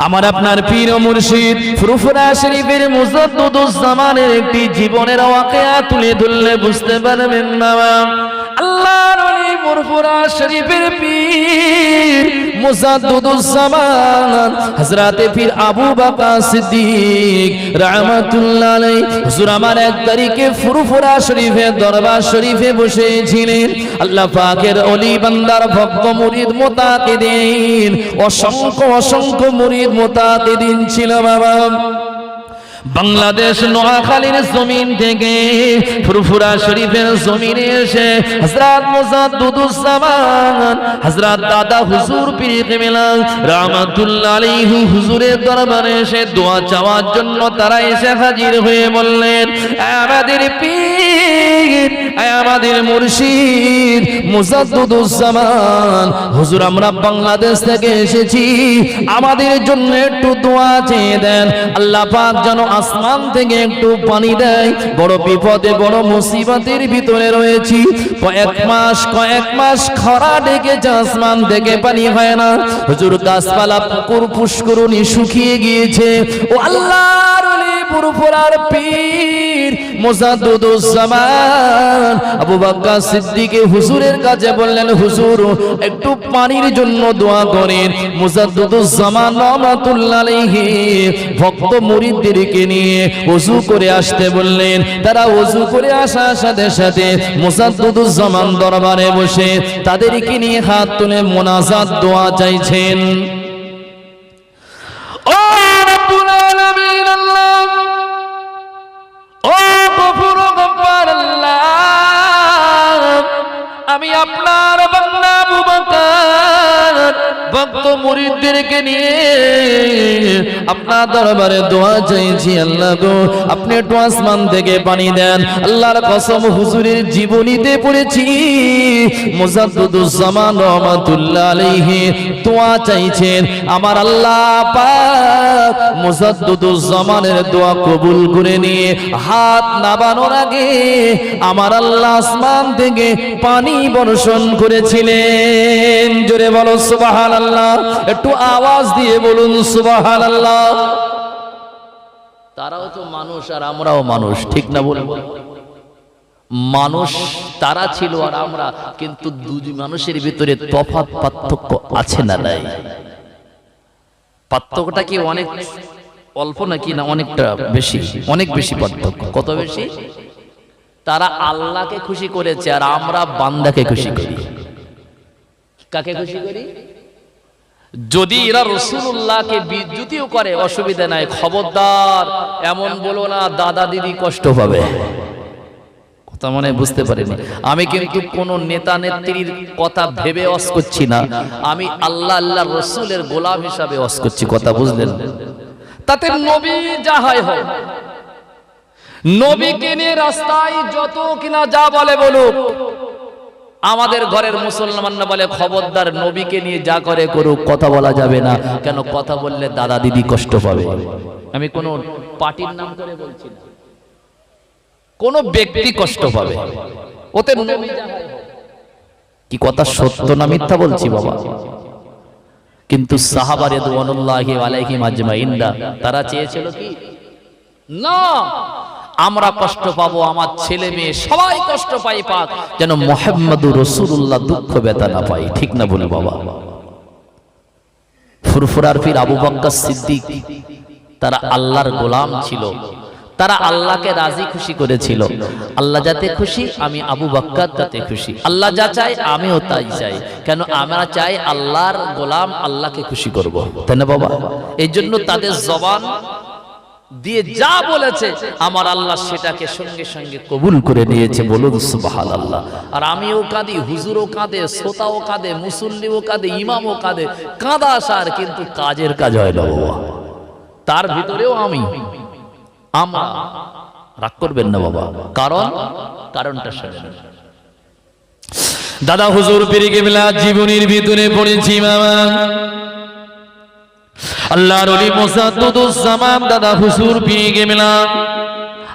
আমার আপনার পীর ও মুর্শিদ ফুরফুরা শরীফের মুজাদ্দুদুজ্জামানের একটি জীবনের ওয়াকিয়া তুলে ধরলে বুঝতে পারবেন না। আল্লাহর ওলি ফুরফুরা শরীফের পীর মুজাদ্দুদুজ্জামান হযরতে পীর আবু বকর সিদ্দিক রাহমাতুল্লাহ আলাইহি হুজুর আমার 1 তারিখে ফুরফুরা শরীফের দরবার শরীফে বসেছিলেন। আল্লাহ পাকের ওলি বান্দার ভক্ত মুরিদ মুতাকিদিন অসংখ্য অসংখ্য মুরিদ মুতাকিদিন ছিল বাবা। বাংলাদেশ নোয়াখালীর জমিন থেকে ফুরফুরা শরীফের জমিনে এসে হযরত মুজাদ্দুদুজ্জামান হযরত দাদা হুজুর পীর কিবলা রাহমাতুল্লাহ আলাইহি হুজুরের দরবারে এসে দোয়া চাওয়ার জন্য তারা এসে হাজির হয়ে বললেন, আমাদের পীর আমাদের মুর্শিদ মুজাদ্দুদুজ্জামান হুজুর, আমরা বাংলাদেশ থেকে এসেছি, আমাদের জন্য একটু দোয়া চেয়ে দেন। আল্লাহ পাক যেন আসমান থেকে একটু পানি দেয়, বড় বিপদে বড় মুসিবতের ভিতরে রয়েছি। কয়েক মাস খরা ডেকেছে, আসমান থেকে পানি হয় না। হুজুর গাছপালা পুকুর পুষ্করণী শুকিয়ে গিয়েছে। ও আল্লাহর ওলি ফুরফুরার পীর মুজাদ্দুদুজ্জামান আবু বকর সিদ্দিক হুজুরের কাছে বললেন, হুজুর একটু পানির জন্য দোয়া করেন। মুজাদ্দুদুজ্জামান রাহমাতুল্লাহ আলাইহি ভক্ত মুরিদদেরকে নিয়ে ওযু করে আসতে বললেন। তারা ওযু করে আসার সাথে সাথে মুজাদ্দুদুজ্জামান দরবারে বসে তাদেরকে নিয়ে হাত তুলে মুনাজাত দোয়া চাইছেন। ও রব্বুল আলামিন আল্লাহ, ও গফুর গফফার আল্লাহ, আমি আপনার বান্দা আবু বকর ভক্ত মুরিদদেরকে নিয়ে আপনার দরবারে দোয়া চাইছি। আল্লাহ গো, আপনি একটু আসমান থেকে পানি দেন। আল্লাহর কসম, হুজুরের জীবনীতে পড়েছি মুজাদ্দুদুজ্জামান রাহমাতুল্লাহ আলাইহি দোয়া চাইছেন। আমার আল্লাহ পাক মুজাদ্দুদুজ্জামানের দোয়া কবুল করে নিয়ে হাত নাবানোর আগে আমার আল্লাহ আসমান থেকে পানি বর্ষণ করেছিলেন। জোরে বলো সুবহানাল্লাহ, একটু আওয়াজ দিয়ে বলুন সুবহানাল্লাহ। তারাও তো মানুষ আর আমরাও মানুষ, ঠিক না বলুন? মানুষ তারা ছিল আর আমরা, কিন্তু দুই মানুষের ভিতরে তফাৎ পার্থক্য আছে না নাই? পার্থক্যটা কি অনেক অল্প নাকি না অনেকটা বেশি? অনেক বেশি পার্থক্য। কত বেশি? তারা আল্লাহকে খুশি করেছে আর আমরা বান্দাকে খুশি করি। কাকে খুশি করি? যদি এরা রাসূলুল্লাহকে বিদ্যুতিও করে অসুবিধা নাই, খবরদার এমন বলো না দাদা দিদি কষ্ট পাবে। কথা মনে বুঝতে পারিনি। আমি কিন্তু কোন নেতা নেত্রীর কথা ভেবে ওয়াজ করছি না, আমি আল্লাহ আল্লাহ রাসূলের গোলাম হিসাবে ওয়াজ করছি। কথা বুঝলেন? তাতে নবী যা হয় হোক, নবীকে নিয়ে রাস্তায় যত কিনা যা বলে বলুক, আমাদের ঘরের মুসলমানরা বলে খবরদার নবীকে নিয়ে যা করে করুক, কথা বলা যাবে না। কেন? কথা বললে দাদা দিদি কষ্ট পাবে। আমি কোন পার্টির নাম করে বলছি না, কোন ব্যক্তি কষ্ট পাবে। ওতে নবী যা হয় হোক। কি কথা সত্য না মিথ্যা বলছি বাবা? কিন্তু সাহাবা রিদওয়ানুল্লাহি আলাইহিম আজমাইনরা তারা চেয়েছিল কি না আমরা কষ্ট পাবো, আমার ছেলে মেয়ে সবাই কষ্ট পাই, পাক যেন মুহাম্মদুর রাসূলুল্লাহ দুঃখ ব্যথা না পায়। ঠিক না বলে বাবা? ফুরফুরার পীর আবু বকর সিদ্দিক তারা আল্লাহর গোলাম ছিল, তারা আল্লাহকে রাজি খুশি করেছিল। আল্লাহ যাতে খুশি, আমি আবু বকর যাতে খুশি। আল্লাহ যা চাই আমিও তাই চাই। কেন? আমরা চাই আল্লাহর গোলাম আল্লাহকে খুশি করব, তাই না বাবা? এই জন্য তাদের জবান দিয়ে যা বলেছে আমার আল্লাহ সেটাকে সঙ্গে সঙ্গে কবুল করে নিয়েছে। বলুন সুবহানাল্লাহ। আর আমিও কাঁদি, হুজুরও কাঁদে, শ্রোতাও কাঁদে, মুসল্লিও কাঁদে, ইমামও কাঁদে, কাঁদা আসার, কিন্তু কাজের কাজ হয় না বাবা। তার ভিতরেও আমরা রাগ করবেন না বাবা, কারণটা শুনুন। দাদা হুজুর পীর কিবলা জীবনীর ভিতরে পড়েছি মামা, আল্লাহর ওলি মুজাদ্দুদুজ্জামান দাদা হুজুর পীর কিবলা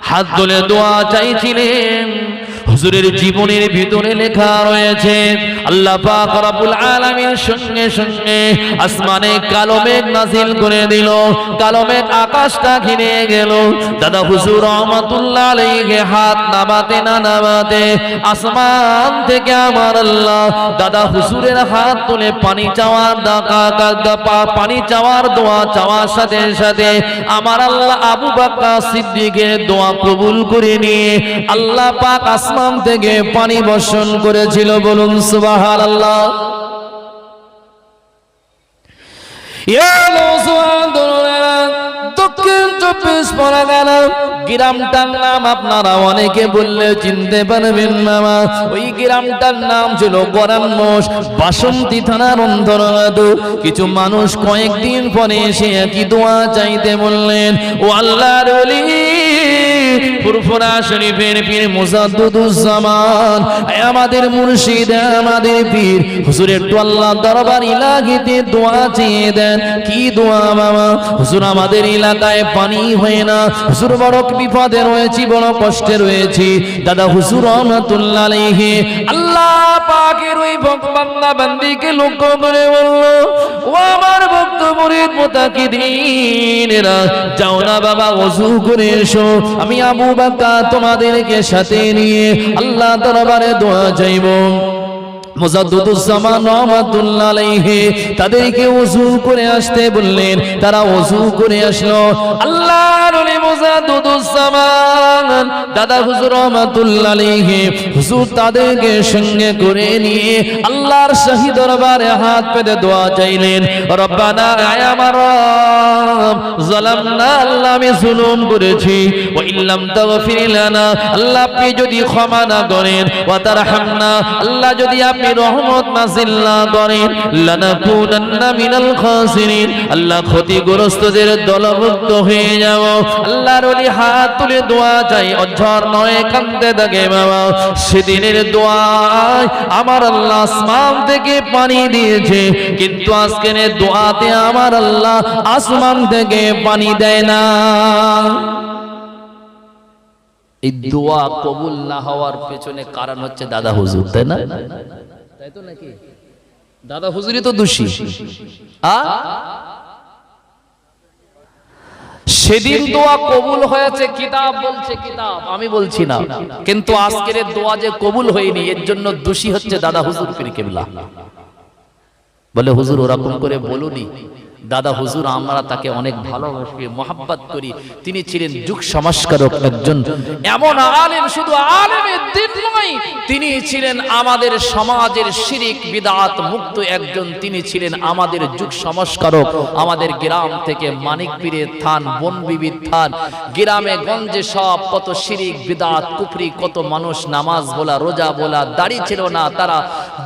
হাত তুলে দোয়া চাইছিলেন। হুজুরের জীবনের ভিতরে লেখা রয়েছে আল্লাহ পাক রব্বুল আলামিন সঙ্গে সঙ্গে আসমানে কালো মেঘ নাজিল করে দিল, কালো মেঘ আকাশটা ঘিরে গেল। দাদা হুজুর রহমাতুল্লাহ আলাইহি হাত নামাতে না নামাতে আসমান থেকে আমার আল্লাহ দাদা হুজুরের হাত তুলে পানি চাওয়ার পানি চাওয়ার দোয়া চাওয়ার সাথে সাথে আমার আল্লাহ আবু বকর সিদ্দিকের দোয়া কবুল করে নিয়ে আল্লাহ পাক আসমান থেকে পানি বর্ষণ করেছিল। বলুন সুবহানাল্লাহ। দক্ষিণ 24 পরগনা গ্রামটার নাম আপনারা অনেকে বললে চিনতে পারবেন না। ওই গ্রামটার নাম ছিল গরানমোষ, বাসন্তী থানার অন্তর্গত। কিছু মানুষ কয়েকদিন পরে এসে একই দোয়া চাইতে বললেন, ও আল্লাহর ওলি ফুরফুরা শরীফের পীর মুজাদ্দুদুজ্জামান, আমাদের মুর্শিদ, আমাদের পীর হুজুর একটু আল্লাহ দরবার ইলাহিতে দোয়া চেয়ে দেন। কি দোয়া বাবা? হুজুর আমাদের এলাকায় পানি হয় না, হুজুর বড় বিপদে রয়েছি, বড় কষ্টে রয়েছি। দাদা হুজুর রহমাতুল্লাহ আলাইহি আল্লাহ পাকের ওই বান্দা বান্দিকে লক্ষ্য করে বলল, ও আমার ভক্ত মুরিদ মুতাকিদিনেরা, যাও না বাবা ওযু করে এসো, আমি আবু বকর তোমাদেরকে সাথে নিয়ে আল্লাহ দরবারে দোয়া চাইব। মুজাদ্দুদুজ্জামান রহমাতুল্লাহ আলাইহি তাদেরকে ওযু করে আসতে বললেন, তারা ওযু করে আসলো। আল্লাহর ওলি মুজাদ্দুদুজ্জামান দাদা হুজুর রহমাতুল্লাহ আলাইহি হুজুর তাদেরকে সঙ্গে করে নিয়ে আল্লাহর শাহী দরবারে হাত পেতে দোয়া চাইলেন। রব্বানা আয় আমার রব, যালামনা, আল্লাহ আমি জুলুম করেছি, ওয়া ইল্লাম তাগফির লানা, আল্লাহ আপনি যদি ক্ষমা না করেন, ওয়া তারহামনা, আল্লাহ যদি আপনি রহমত নাযিল না করেন, লানাকুনান্না মিনাল খাসিরিন, আল্লাহ ক্ষতিগ্রস্তদের দলভুক্ত হয়ে যাব। আল্লাহর ওলি হাত তুলে দোয়া চাই, অঝর নয় কাঁদতে থাকে বাবা। সেদিনের দোয়ায় আমার আল্লাহ আসমান থেকে পানি দিয়েছে, কিন্তু আজকের দোয়াতে আমার আল্লাহ আসমান থেকে পানি দেয় না। এই দোয়া কবুল না হওয়ার পেছনে কারণ হচ্ছে দাদা হুজুর, তাই না? তাই তো নাকি? দাদা হুজুরই তো দোষী। সেদিন দোয়া কবুল হয়েছে, কিতাব বলছে, কিতাব আমি বলছি না, কিন্তু আজকের দোয়া যে কবুল হয়নি এর জন্য দোষী হচ্ছে দাদা হুজুর পীর কেবলা। বলে হুজুর ওরকম করে বলুনি, দাদা হুজুর আমরা তাকে অনেক ভালোবাসি, মহব্বত করি। তিনি ছিলেন যুগ সংস্কারক, একজন এমন আলেম, শুধু আলেমের দিন নয়, তিনি ছিলেন আমাদের সমাজের শিরিক বিদআত মুক্ত একজন, তিনি ছিলেন আমাদের যুগ সংস্কারক। আমাদের গ্রাম থেকে মানিক পীরের থান, বনবিবির থান, গ্রামে গঞ্জে সব কত শিরিক বিদআত কুফরি, কত মানুষ নামাজ বলা, রোজা বলা, দাড়ি ছিল না, তারা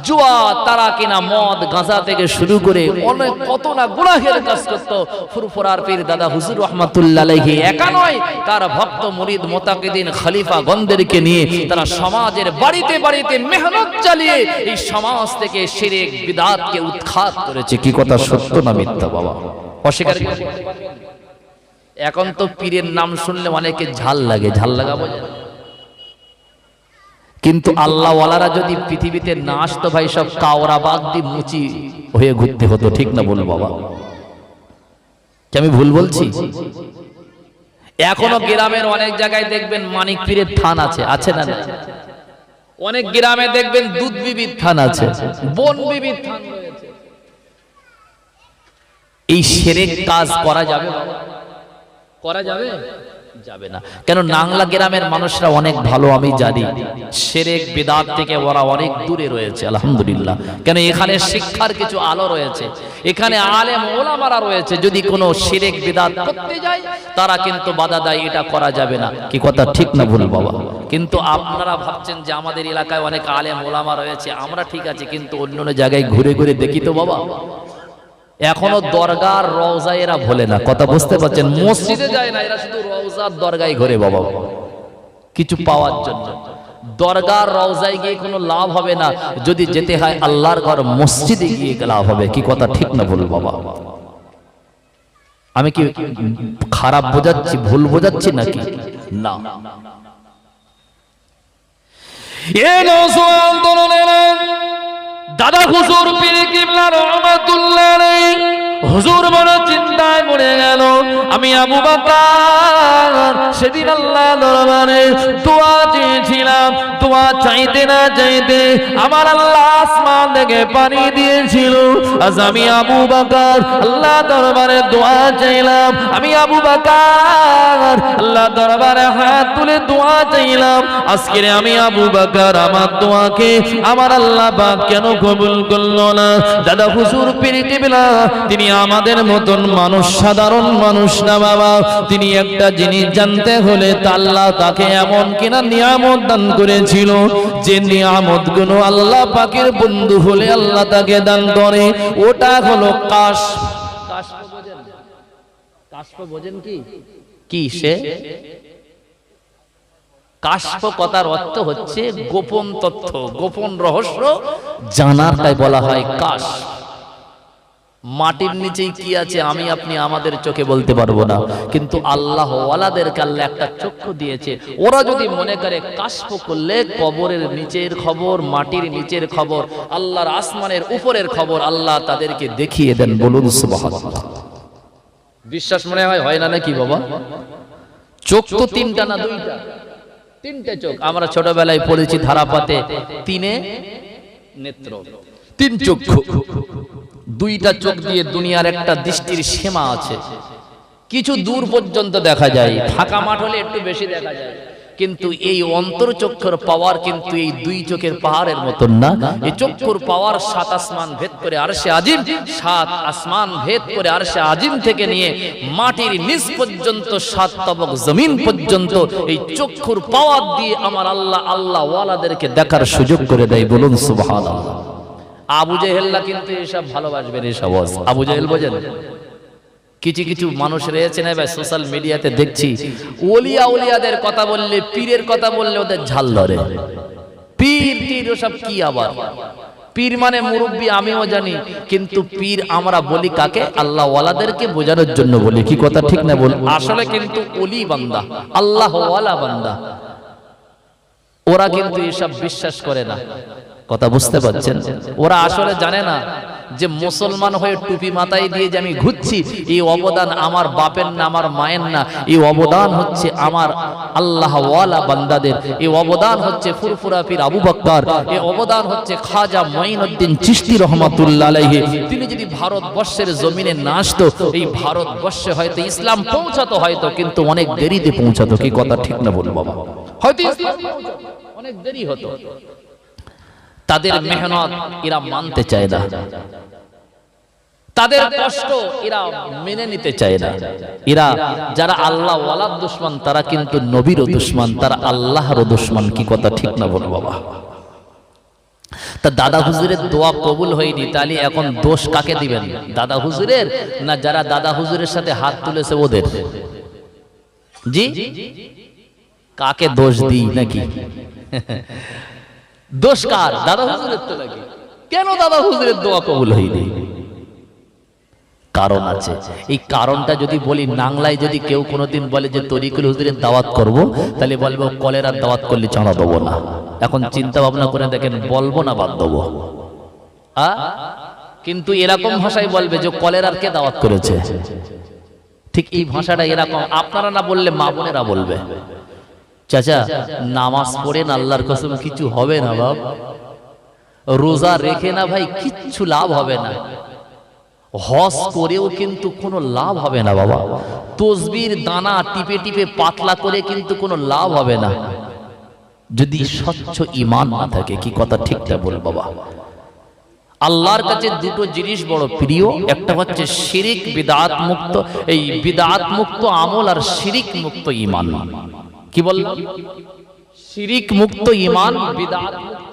জুয়া, তারা কিনা মদ গাঁজা থেকে শুরু করে অনেক কত না গুনাহের কাজ করত। ফুরফুরার পীর দাদা হুজুর রহমাতুল্লাহ আলাইহি একা নয়, তার ভক্ত মুরিদ মুতাকিদিন খলিফা গণদেরকে নিয়ে তারা সমাজের বাড়িতে বাড়িতে মেহনত চালিয়ে এই সমাজ থেকে শিরক বিদআতকে উৎখাত করেছে। কি কথা সত্য না মিথ্যা বাবা? অস্বীকার করতে পারবেন? এখন তো পীরের নাম শুনলে অনেকে ঝাল লাগে, ঝাল লাগাবো, কিন্তু আল্লাহ ওয়ালারা যদি পৃথিবীতে না আসতো ভাই, সব কাওরা বাদ দিয়ে মুচি হয়ে ঘুরতে হতো। ঠিক না বল বাবা? কি আমি ভুল বলছি? এখনো গ্রামের অনেক জায়গায় দেখবেন মানিক পীরের থান আছে, আছে না? অনেক গ্রামে দেখবেন দুধ বিবির থান আছে, বন বিবির থান রয়েছে। এই শিরক কাজ করা যাবে বাবা? করা যাবে? যাবে না। কেন? নাংলা গ্রামের মানুষরা অনেক ভালো, আমি জানি শিরক বিদআত থেকে ওরা অনেক দূরে রয়েছে আলহামদুলিল্লাহ। কেন? এখানে শিক্ষার কিছু আলো রয়েছে, এখানে আলেম ওলামারা রয়েছে। যদি কোনো শিরক বিদআত করতে যায় তারা কিন্তু বাধা দেয়, এটা করা যাবে না। কি কথা ঠিক না ভুল বাবা? কিন্তু আপনারা ভাবছেন যে আমাদের এলাকায় অনেক আলেম ওলামা রয়েছে, আমরা ঠিক আছে, কিন্তু অন্য জায়গায় ঘুরে ঘুরে দেখি তো বাবা, এখনো দরগার রওজায় এরা ভোলে না। কথা বুঝতে পারছেন? মসজিদে যায় না, এরা শুধু রওজার দরগায় ঘুরে বাবা, কিছু পাওয়ার জন্য। দরগার রওজায় গিয়ে কোনো লাভ হবে না, যদি যেতে হয় আল্লাহর ঘর মসজিদে গিয়ে লাভ হবে। কি কথা ঠিক না ভুল বাবা? আমি কি খারাপ বোঝাচ্ছি, ভুল বোঝাচ্ছি নাকি? না। এ নওজোয়ান তরুণেরা, দাদা হুজুর পীর কিবলা রহমাতুল্লাহ আলাইহি হুজুর বড় চিন্তায় পড়ে গেল। আমি আবু বকর সেদিন আল্লাহ দরবারে দোয়া চেয়েছিলাম, দোয়া চাইতে না চাইতে আমার আল্লাহ আসমান থেকে পানি দিয়েছিল। আজ আমি আবু বকর আল্লাহ দরবারে দোয়া চাইলাম, আমি আবু বকর আল্লাহ দরবারে হাত তুলে দোয়া চাইলাম। আজকে আমি আবু বকর আমার দোয়াকে আমার আল্লাহ পাক কেন কবুল করলো না? দাদা হুজুর পীর কিবলা তিনি আমাদের মতন মানুষ, সাধারণ মানুষ না বাবা। তিনি একটা জিনিস জানতে হলে আল্লাহ তাকে এমন কিনা নিয়ামত দান করেছিল, যে নিয়ামত গুলো আল্লাহ পাকের বন্ধু হলে আল্লাহ তাকে দান করে। ওটা হলো কাশফ। কাশফ বোঝেন কি? কি সে কাশফ কথার অর্থ হচ্ছে গোপন তথ্য, গোপন রহস্য জানারটাই বলা হয় কাশফ। মাটির নিচেই কি আছে আমি আপনি আমাদের চোখে বলতে পারবো না, কিন্তু আল্লাহ ওয়ালাদেরকে আল্লাহ একটা চক্ষু দিয়েছে। ওরা যদি মনে করে কাশফ করলে কবরের নিচের খবর, মাটির নিচের খবর, আল্লাহর আসমানের উপরের খবর আল্লাহ তাদেরকে দেখিয়ে দেন। বলুন সুবহানাল্লাহ। বিশ্বাস মনে হয় না নাকি বাবা? চোখ তো তিনটা না দুইটা? তিনটে চোখ। আমরা ছোটবেলায় পড়েছি ধারাপাতে, তিনে নেত্র, তিন চক্ষু। দুইটা চোখ দিয়ে দুনিয়ার একটা দৃষ্টির সীমা আছে, কিছু দূর পর্যন্ত দেখা যায়, ফাঁকা মাঠ হলে একটু বেশি দেখা যায়। কিন্তু এই অন্তরচক্ষুর পাওয়ার কিন্তু এই দুই চোখের পাহাড়ের মতন না। এই চক্ষুর পাওয়ার 7 আসমান ভেদ করে আরশে আজিম, 7 আসমান ভেদ করে আরশে আজিম থেকে নিয়ে মাটির নিচ পর্যন্ত 7 তবক জমিন পর্যন্ত এই চক্ষুর পাওয়ার দিয়ে আমার আল্লাহ আল্লাহ ওয়ালাদেরকে দেখার সুযোগ করে দেয়। বলুন সুবহানাল্লাহ। আবু জেহেল্লা কিন্তু এসব ভালোবাসবেন, এসব আবু জেহেল বোঝেন? কিছু কিছু মানুষ রয়েছে না ভাই, সোশ্যাল মিডিয়াতে দেখছি ওলিয়া উলিয়াদের কথা বললে, পীরের কথা বললে ওদের ঝাল ধরে। পীর তীর ওসব কি? আবার পীর মানে মুরব্বী, আমিও জানি, কিন্তু পীর আমরা বলি কাকে? আল্লাহ ওয়ালাদেরকে বোঝানোর জন্য বলি। কি কথা ঠিক না বল? আসলে কিন্তু ওলি বান্দা, আল্লাহ ওয়ালা বান্দা। ওরা কিন্তু এসব বিশ্বাস করে না। কথা বুঝতে পারছেন? ওরা আসলে জানে না যে মুসলমান হয়ে টুপি মাথায় দিয়ে যে আমি ঘুরছি, এই অবদান আমার বাপের না, আমার মায়ের না। এই অবদান হচ্ছে আমার আল্লাহ ওয়ালা বান্দাদের। এই অবদান হচ্ছে ফুরফুরা পীর আবু বকর। এই অবদান হচ্ছে খাজা মঈনুদ্দিন চিশতি রহমাতুল্লাহ আলাইহি। তিনি যদি ভারতবর্ষের জমিনে না আসতো, এই ভারতবর্ষে হয়তো ইসলাম পৌঁছাতো, হয়তো কিন্তু অনেক দেরিতে পৌঁছাতো। কি কথা ঠিক না বল বাবা? হয়তো ইসলাম অনেক দেরি হতো। তাদের মেহনত এরা মানতে চায় না, তাদের কষ্ট এরা মেনে নিতে চায় না। এরা যারা আল্লাহ ওয়ালার দুশমন, তারা কিন্তু নবীরও দুশমন, তারা আল্লাহরও দুশমন। কি কথা ঠিক না বল বাবা? তা দাদা হুজুরের দোয়া কবুল হয়নি, তাহলে এখন দোষ কাকে দিবেন? দাদা হুজুরের না যারা দাদা হুজুরের সাথে হাত তুলেছে ওদের? জি, কাকে দোষ দিই নাকি? দোষ কার? দাদা হুজুরের তো নাকি? কেন দাদা হুজুরের দোয়া কবুল হয়নি? কারণ আছে। এই কারণটা যদি বলি, নাংলায় যদি কেউ কোনোদিন বলে যে তরিকুল হুজুরের দাওয়াত করব, তাহলে বলবো কলেরার দাওয়াত করলে চাঁদা দেবো না। এখন চিন্তা ভাবনা করে দেখেন, বলবো না বাদ দেবো? কিন্তু এরকম ভাষায় বলবে যে কলেরার কে দাওয়াত করেছে। ঠিক এই ভাষাটা এরকম। আপনারা না বললে মা বোনেরা বলবে, চাচা নামাজ পড়েন, আল্লাহর কসম কিছু হবে না বাপ। রোজা রেখে না ভাই কিচ্ছু লাভ হবে না। হজ করেও কিন্তু কোনো লাভ হবে না বাবা। তসবির দানা টিপে টিপে পাতলা করে কিন্তু কোনো লাভ হবে না যদি স্বচ্ছ ঈমান না থাকে। কি কথা ঠিকটা বল বাবা? আল্লাহর কাছে দুটো জিনিস বড় প্রিয়, একটা হচ্ছে শিরিক বিদআত মুক্ত, এই বিদআত মুক্ত আমল, আর শিরিক মুক্ত ঈমান। কি বললাম? শিরিক মুক্ত ঈমান, বিদআত মুক্ত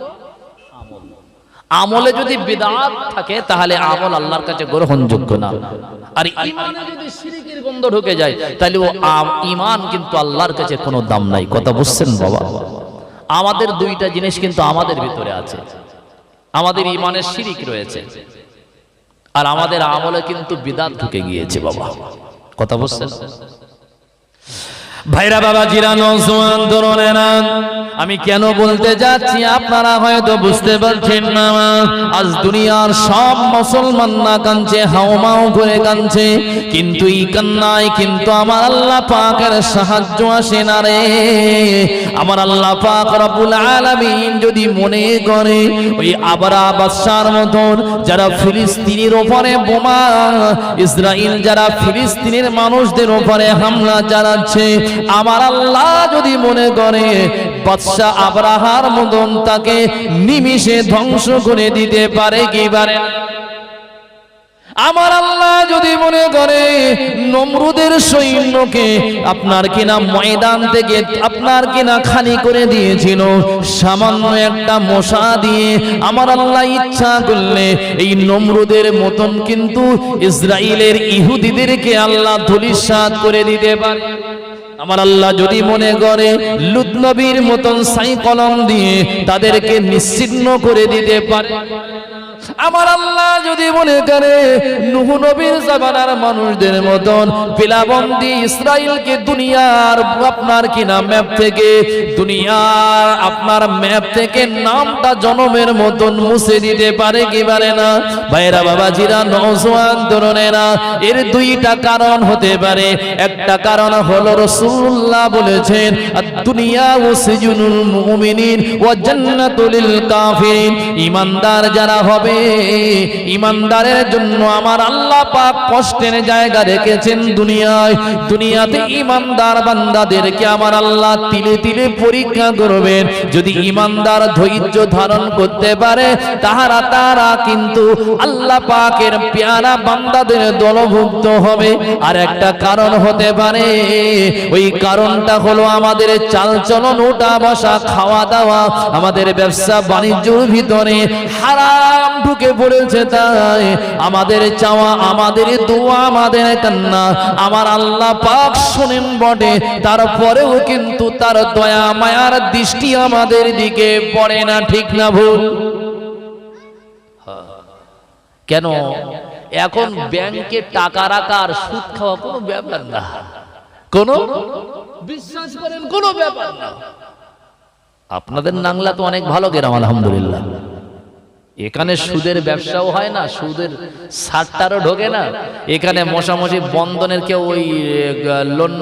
আমল। আমলে যদি বিদআত থাকে তাহলে আমল আল্লাহর কাছে গ্রহণযোগ্য না, আর ঈমানে যদি শিরিকের গন্ধ ঢুকে যায় তাহলে ও ঈমান কিন্তু আল্লাহর কাছে কোনো দাম নাই। কথা বুঝছেন বাবা? আমাদের দুইটা জিনিস কিন্তু আমাদের ভিতরে আছে। আমাদের ঈমানের শিরিক রয়েছে, আর আমাদের আমলে কিন্তু বিদআত ঢুকে গিয়েছে বাবা। কথা বুঝছেন? ভাইরা বাবা জিরা নওজোয়ান তরুণেরা, আমি কেন বলতে যাচ্ছি আপনারা হয়তো বুঝতে পারছেন না। আজ দুনিয়ার সব মুসলমান না কাঁদছে, হাওমাও করে কাঁদছে, কিন্তু এই কান্নায় কিন্তু আমার আল্লাহ পাকের সাহায্য আসে না রে। আমার আল্লাহ পাক রব্বুল আলামিন যদি মনে করে ওই আবরা বাদশার মতন যারা ফিলিস্তিনের উপরে বোমা, ইসরাইল যারা ফিলিস্তিনের মানুষদের উপরে হামলা চালাচ্ছে, আমার আল্লাহ যদি মনে করে বাদশা আবরাহার মতন তাকে নিমিষে ধ্বংস করে দিতে পারে কি পারে? আমার আল্লাহ যদি মনে করে নমরুদের সৈন্যকে আপনার কিনা ময়দান থেকে আপনার কিনা খালি করে দিয়েছিল সামান্য একটা মশা দিয়ে, আমার আল্লাহ ইচ্ছা করলে এই নমরুদের মতন কিন্তু ইসরাইলের ইহুদিদেরকে আল্লাহ ধূলিসাৎ করে দিতে পারে। আমার আল্লাহ যদি মনে করে লূত নবীর মতন ছাই কলম দিয়ে তাদেরকে নিশ্চিহ্ন করে দিতে পারে। আমার আল্লাহ যদি মনে করে নূহ নবীর জামানার মানুষদের মতন পিলাবন্দি ইসরাইলকে দুনিয়ার আপনার কিনা ম্যাপ থেকে, দুনিয়ার আপনার ম্যাপ থেকে নামটা জনমের মতন মুছে দিতে পারে কি পারে না? ভাইরা বাবাজিরা, নওজোয়ান তরুণেরা, এর দুইটা কারণ হতে পারে। একটা কারণ হলো রাসূলুল্লাহ বলেছেন দুনিয়া সিজনুল মুমিনিন ওয়া জান্নাতুল লিল কাফিরিন। ঈমানদার যারা হবে, ঈমানদারের জন্য আমার আল্লাহ পাক কষ্টের জায়গা রেখেছেন দুনিয়ায়। দুনিয়াতে ঈমানদার বান্দাদেরকে আমার আল্লাহ তিলে তিলে পরীক্ষা করবেন। যদি ঈমানদার ধৈর্য ধারণ করতে পারে তারা কিন্তু আল্লাহ পাকের পেয়ারা বান্দাদের দলভুক্ত হবে। আর একটা কারণ হতে পারে, ওই কারণটা হলো আমাদের চালচলন, ওঠা বসা, খাওয়া দাওয়া, আমাদের ব্যবসা বাণিজ্যের ভিতরে হারাম ঢুকে পড়েছে। তাই আমাদের চাওয়া, আমাদের দোয়া, আমাদের কান্না আমার আল্লাহ পাক শোনেন বটে, তারপরেও কিন্তু তার দয়া মায়ার দৃষ্টি আমাদের দিকে পড়ে না। ঠিক না ভুল? কেন এখন ব্যাংকে টাকা রাখা আর সুদ খাওয়া কোনো ব্যাপার না, কোনো বিশ্বাস করেন কোনো ব্যাপার না। আপনাদের নাংলা তো অনেক ভালো গ্রাম আলহামদুলিল্লাহ, এখানে সুদের ব্যবসাও হয় না, সুদের সারটারও ঢোকে না। এখানে মশামশি বন্ধনের কেউ ওই লোন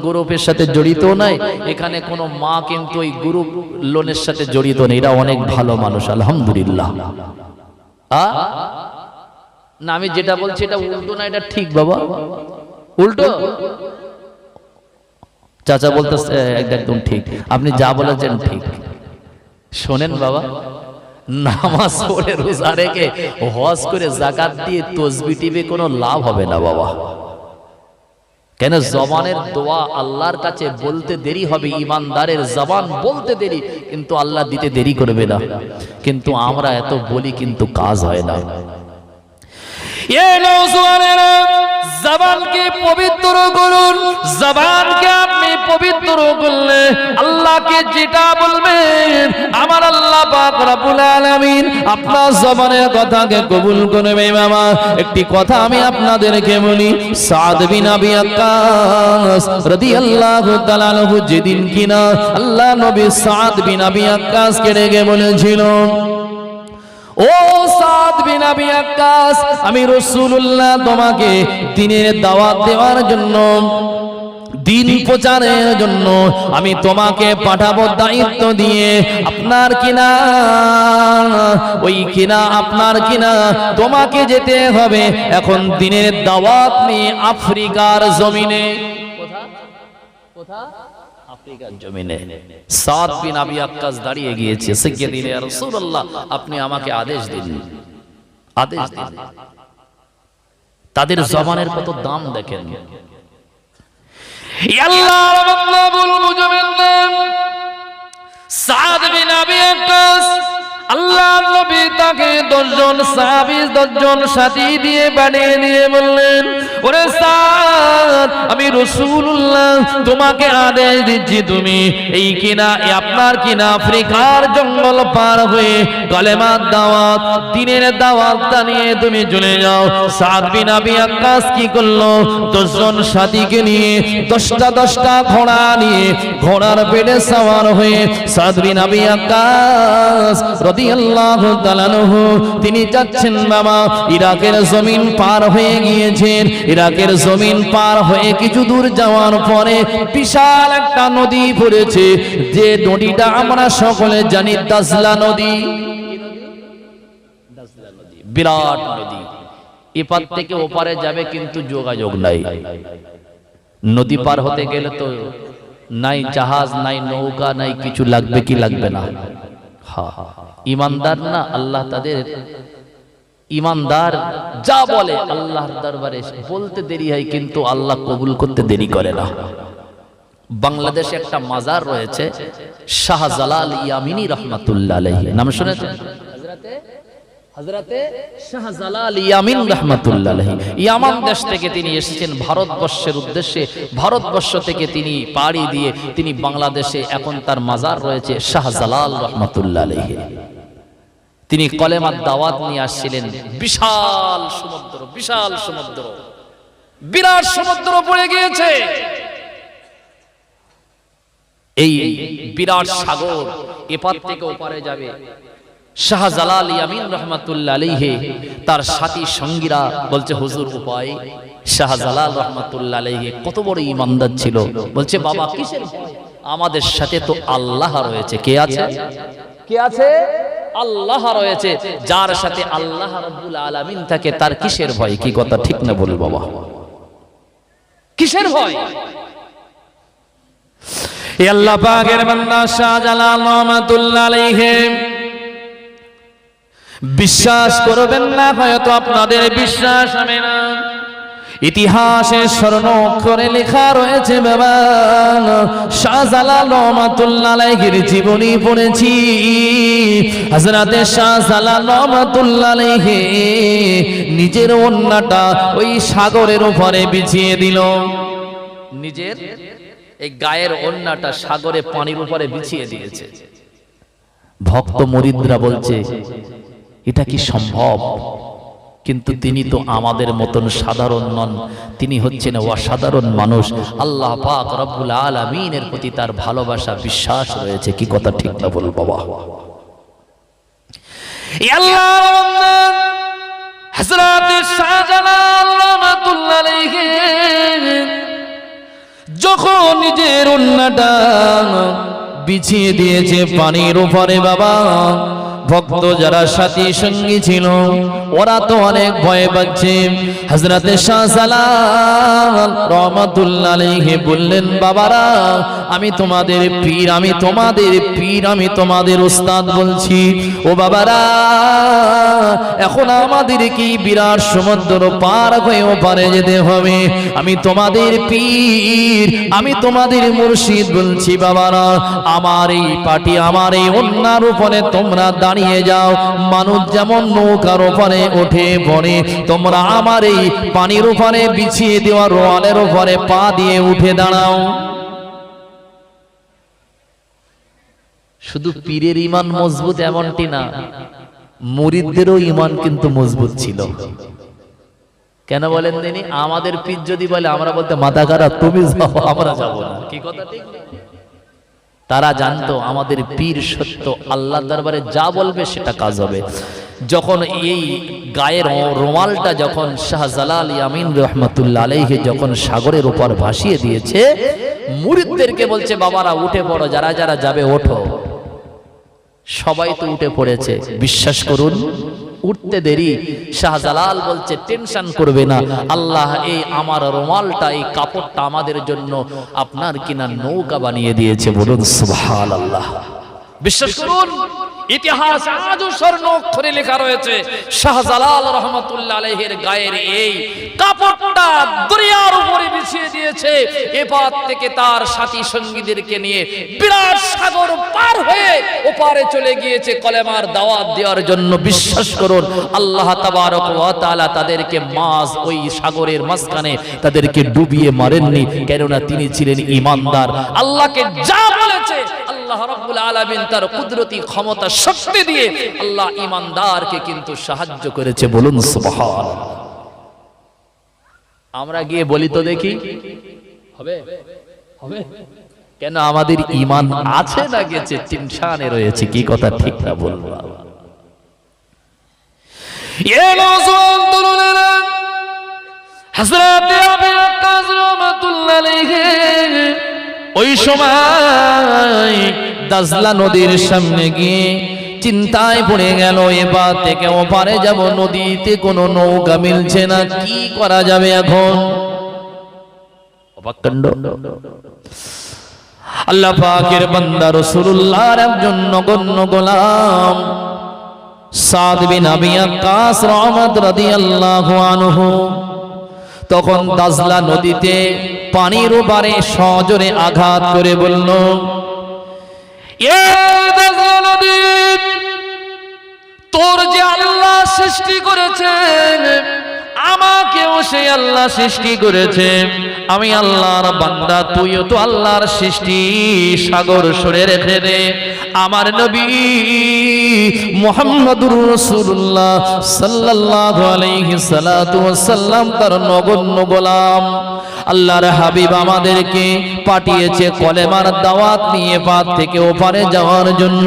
গ্রুপের সাথে জড়িত নাই, এখানে কোনো মা কিন্তু ওই গ্রুপ লোনের সাথে জড়িত নেই। এরা অনেক ভালো মানুষ আলহামদুলিল্লাহ। না আমি যেটা বলছি এটা উল্টো না, এটা ঠিক বাবা, উল্টো। চাচা বলতেছে একদম ঠিক, আপনি যা বলেছেন ঠিক। শোনেন বাবা, নামাজ পড়ে রোজা রেখে হজ করে যাকাত দিয়ে তসবিহ টিপে কোনো লাভ হবে না বাবা। কেন? জবানের দোয়া আল্লাহর কাছে বলতে দেরি হবে, ঈমানদারের জবান বলতে দেরি, কিন্তু আল্লাহ দিতে দেরি করবে না। কিন্তু আমরা এত বলি কিন্তু কাজ হয় না। জবানকে পবিত্র করুন। জবানকে আপনি পবিত্র করলে আল্লাহকে যেটা বলবেন আমার আল্লাহ পাক রব্বুল আলামিন আপনার জবানের কথাকে কবুল করবে। মামা একটি কথা আমি আপনাদেরকে বলি, সাদ বিন আবি ওয়াক্কাস রাদিয়াল্লাহু তাআলা আনহু যেদিন কিনা আল্লাহ নবী সাদ বিন আবি ওয়াক্কাসকে ডেকে বলেছিল, ও সাদ বিন আবি ওয়াক্কাস, আমি রাসূলুল্লাহ তোমাকে দ্বীনের দাওয়াত দেওয়ার জন্য, দ্বীন প্রচারের জন্য আমি তোমাকে পাঠাবো দায়িত্ব দিয়ে। আপনার কিনা ওই কিনা আপনার কিনা তোমাকে যেতে হবে এখন দ্বীনের দাওয়াত নিয়ে আফ্রিকার জমিনে। আফ্রিকার জমিনে সাদ বিন আবি ওয়াক্কাস দাঁড়িয়ে গিয়েছে, শিখিয়ে দিলে ইয়া রাসূলুল্লাহ আপনি আমাকে আদেশ দিন, আদেশ দিন। তাদের জবানের কত দাম দেখেন। আল্লাহর বান্দা বুঝবেন না, সাদ বিন আবি ওয়াক্কাস আল্লাহর নবী তাকে 10 জন সাহাবী 10 জন সাথী দিয়ে বানিয়ে দিয়ে বললেন, ওরে সাদ আমি রাসূলুল্লাহ তোমাকে আদেশ দিচ্ছি তুমি এই কিনা আপনার কিনা আফ্রিকার জঙ্গল পার হয়ে কালেমার দাওয়াত দ্বীনের দাওয়াতটা নিয়ে তুমি চলে যাও। সাদ বিন আবি ওয়াক্কাস কি করলো? 10 জন সাথীকে নিয়ে 10টা ঘোড়া নিয়ে ঘোড়ার পেটে সওয়ার হয়ে সাদ বিন আবি ওয়াক্কাস রাদিয়াল্লাহু তাআলা আনহু তিনি যাচ্ছেন বাবা ইরাকের জমিন পার হয়ে গিয়েছেন। ইরাকের জমিন পার হয়ে কিছু দূর যাওয়ার পরে বিশাল একটা নদী পড়েছে, যে নদীটা আমরা সকলে জানি দাজলা নদী। বিরাট নদী, এপার থেকে ওপারে যাবে কিন্তু যোগাযোগ নাই। নদী পার হতে গেলে তো নাই জাহাজ নাই নৌকা নাই কিছু, লাগবে কি লাগবে না? ইমানদার না আল্লাহ তাদের ইমানদার যা বলে আল্লাহর দরবারে বলতে দেরি হয় কিন্তু আল্লাহ কবুল করতে দেরি করে না। বাংলাদেশে একটা মাজার রয়েছে শাহজালাল ইয়ামিনী রহমাতুল্লাহ আলাইহি, নাম শুনেছেন? হযরতে শাহজালাল ইয়ামিন রাহমাতুল্লাহ আলাইহি ইয়ামান দেশ থেকে তিনি এসেছেন ভারতবর্ষের উদ্দেশ্যে। ভারতবর্ষ থেকে তিনি পাড়ি দিয়ে তিনি বাংলাদেশে, এখন তার মাজার রয়েছে শাহজালাল রাহমাতুল্লাহ আলাইহি। তিনি কলেমার দাওয়াত নিয়ে আসছিলেন। বিশাল সমুদ্র, বিশাল সমুদ্র, বিরাট সমুদ্র পড়ে গিয়েছে। এই বিরাট সাগর এপার থেকে ওপারে যাবে। শাহজালাল ইয়ামিন রহমাতুল্লাহ আলাইহি তার সাথী সঙ্গীরা বলছে হুজুর উপায়। শাহজালাল রহমাতুল্লাহ আলাইহি কত বড় ঈমানদার ছিল, বলছে বাবা কিসের ভয়? আমাদের সাথে তো আল্লাহ রয়েছে। কে আছে? কে আছে? আল্লাহ রয়েছে। যার সাথে আল্লাহ রাব্বুল আলামিন থাকে তার কিসের ভয়? কি কথা ঠিক না বল বাবা? কিসের ভয়? এ আল্লাহ পাকের বান্দা শাহজালাল রহমাতুল্লাহ আলাইহি বিশ্বাস করবেন না, হয়তো আপনাদের বিশ্বাস হবে না। ইতিহাসে স্বর্ণ অক্ষরে লেখা রয়েছে বাবা, শাহজালাল রহমাতুল্লাহ আলাইহির জীবনী পড়েছি। হযরতে শাহজালাল রহমাতুল্লাহ আলাইহি নিজের ওন্নাটা ওই সাগরের উপরে বিছিয়ে দিল। নিজের এই গায়ের ওন্নাটা সাগরে পানির উপরে বিছিয়ে দিয়েছে। ভক্ত মুরিদরা বলছে এটা কি সম্ভব? কিন্তু তিনি তো আমাদের মতন সাধারণ নন, তিনি হচ্ছেন অসাধারণ মানুষ। আল্লাহ পাক রব্বুল আলামিনের প্রতি তার ভালোবাসা বিশ্বাস রয়েছে। কি কথা ঠিক না বল বাবা? হযরত শাহজালাল রহমাতুল্লাহ আলাইহি যখন নিজের ওন্নাটা বিছিয়ে দিয়েছে পানির উপরে বাবা, ভক্ত যারা সাথী সঙ্গী ছিল ওরা তো অনেক ভয় পাচ্ছে। হযরতে শাহজালাল রহমাতুল্লাহ আলাইহি বললেন বাবারা আমি তোমাদের পীর, আমি তোমাদের পীর, আমি তোমাদের উস্তাদ বলছি। ও বাবারা এখন আমাদের কি বিরাট সমুদ্র পার হয়ে ওপারে যেতে হবে। আমি তোমাদের পীর, আমি তোমাদের মুর্শিদ বলছি। বাবারা আমার এই পাটি, আমার এই ওন্নার উপরে তোমরা দাঁড়িয়ে যাও। মানুষ যেমন নৌকার উপরে ওঠে পড়ে, তোমরা আমার এই পানির উপরে বিছিয়ে দেওয়া রোয়ালের উপরে পা দিয়ে উঠে দাঁড়াও। শুধু পীরের ঈমান মজবুত এমনটি না, মুরিদদেরও ঈমান কিন্তু মজবুত ছিল। কেন বলেন দিনি? আমাদের পীর যদি বলে আমরা বলতে মাথা খারাপ, তুমি যাও আমরা যাব না। কি কথা ঠিক? তারা জানতো আমাদের পীর সত্য, আল্লাহ দরবারে যা বলবে সেটা কাজ হবে। যখন এই গায়ের রুমালটা যখন শাহজালাল ইয়ামিন রহমাতুল্লাহ আলাইহি যখন সাগরের উপর ভাসিয়ে দিয়েছে, মুরিদদেরকে বলছে বাবারা উঠে পড়ো, যারা যারা যাবে ওঠো। সবাই তো উঠে পড়েছে। বিশ্বাস করুন উঠতে দেরি। শাহজালাল বলছে টেনশন করবে না, আল্লাহ এই আমার রুমালটা, এই কাপড়টা আমাদের জন্য আপনার কিনা নৌকা বানিয়ে দিয়েছে। বলুন সুবহানাল্লাহ। বিশ্বাস করুন ইতিহাস আজও স্বর্ণ অক্ষরে লেখা রয়েছে শাহজালাল রহমাতুল্লাহ আলাইহির গায়ের এই কাপড়টা দরিয়ার উপরে বিছিয়ে দিয়েছে। এ এপার থেকে তার সাথী সঙ্গীদেরকে নিয়ে বিরাট সাগর পার হয়ে ওপারে চলে গিয়েছে কলেমার দাওয়াত দেওয়ার জন্য। বিশ্বাস করুন আল্লাহ তাবারক ওয়া তাআলা তাদেরকে মাঝ ওই সাগরের মাঝখানে তাদেরকে ডুবিয়ে মারেননি, কেননা তিনি ছিলেন ঈমানদার। আল্লাহকে যা বলেছে আল্লাহ রাব্বুল আলামিন তার কুদরতি ক্ষমতা শক্তি দিয়ে আল্লাহ ঈমানদারকে কিন্তু সাহায্য করেছে। বলুন সুবহানাল্লাহ। আমরা গিয়ে বলি তো দেখি হবে হবে কেন? আমাদের ঈমান আছে না গেছে? টেনশনে রয়েছে। কি কথা ঠিক না বলবো? এ নওজোয়ান তরুণেরা, হযরত আবু ওয়াক্কাস রাহমাতুল্লাহ আলাইহি ওই সময় দাজলা নদীর সামনে গিয়ে চিন্তায় পড়ে গেল, এবার থেকে ওপারে যাব, নদীতে কোনো নৌকা মিলছে না, কি করা যাবে এখন? অবাক কাণ্ড। আল্লাহ পাকের বান্দা রাসূলুল্লাহর একজন নগণ্য গোলাম সাদ বিন আবি ওয়াক্কাস রাদিয়াল্লাহু আনহু তখন দাজলা নদীতে পানির উপরে সজোরে আঘাত করে বলল, এ দাজলা নদী, তোর যে আল্লাহ সৃষ্টি করেছেন, আমাকেও সেই আল্লাহ সৃষ্টি করেছে, আমি আল্লাহর বান্দা, তুইও তো আল্লাহর সৃষ্টি, সাগর সরে রেখে দে। আমার নবী মুহাম্মদুর রাসূলুল্লাহ সাল্লাল্লাহু আলাইহি সাল্লাতু ওয়াসাল্লাম তার নগণ্য গোলাম আল্লাহর হাবিব আমাদেরকে পাঠিয়েছে কলেমার দাওয়াত নিয়ে পার থেকে ওপারে যাওয়ার জন্য।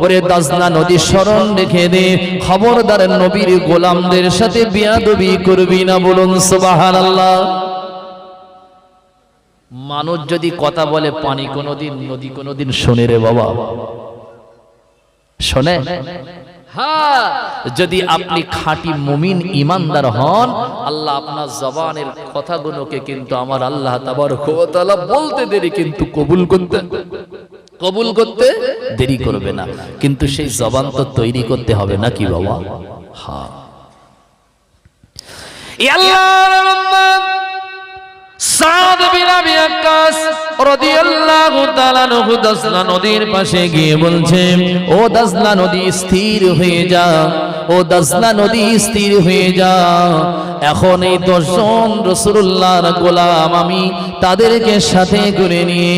ওরে দাজলা নদী স্মরণ রেখে দে, খবরদার নবীর গোলামদের সাথে বিয়াদবি করবি না। বলুন সুবহানাল্লাহ। মানুষ যদি কথা বলে পানি কোনোদিন, নদী কোনোদিন শোনে রে বাবা? শোনে? হ্যাঁ, যদি আপনি খাঁটি মুমিন ঈমানদার হন, আল্লাহ আপনার জবানের কথাগুলোকে কিন্তু আমার আল্লাহ তাবারক ওয়া তাআলা বলতে দেরি, কিন্তু কবুল করতে দেরি করবে না। কিন্তু সেই জবান তো তৈরি করতে হবে নাকি বাবা? হ্যাঁ। আল্লাহর বান্দা সাদ বিন আবি ওয়াক্কাস রাদিয়াল্লাহু তাআলা আনহু দাজলা নদীর পাশে গিয়ে বলছে, ও দাজলা নদী স্থির হয়ে যা, ও দাজলা নদী স্থির হয়ে যা। এখন এই 10 জন রাসূলুল্লাহর গোলাম আমি তাদেরকে সাথে করে নিয়ে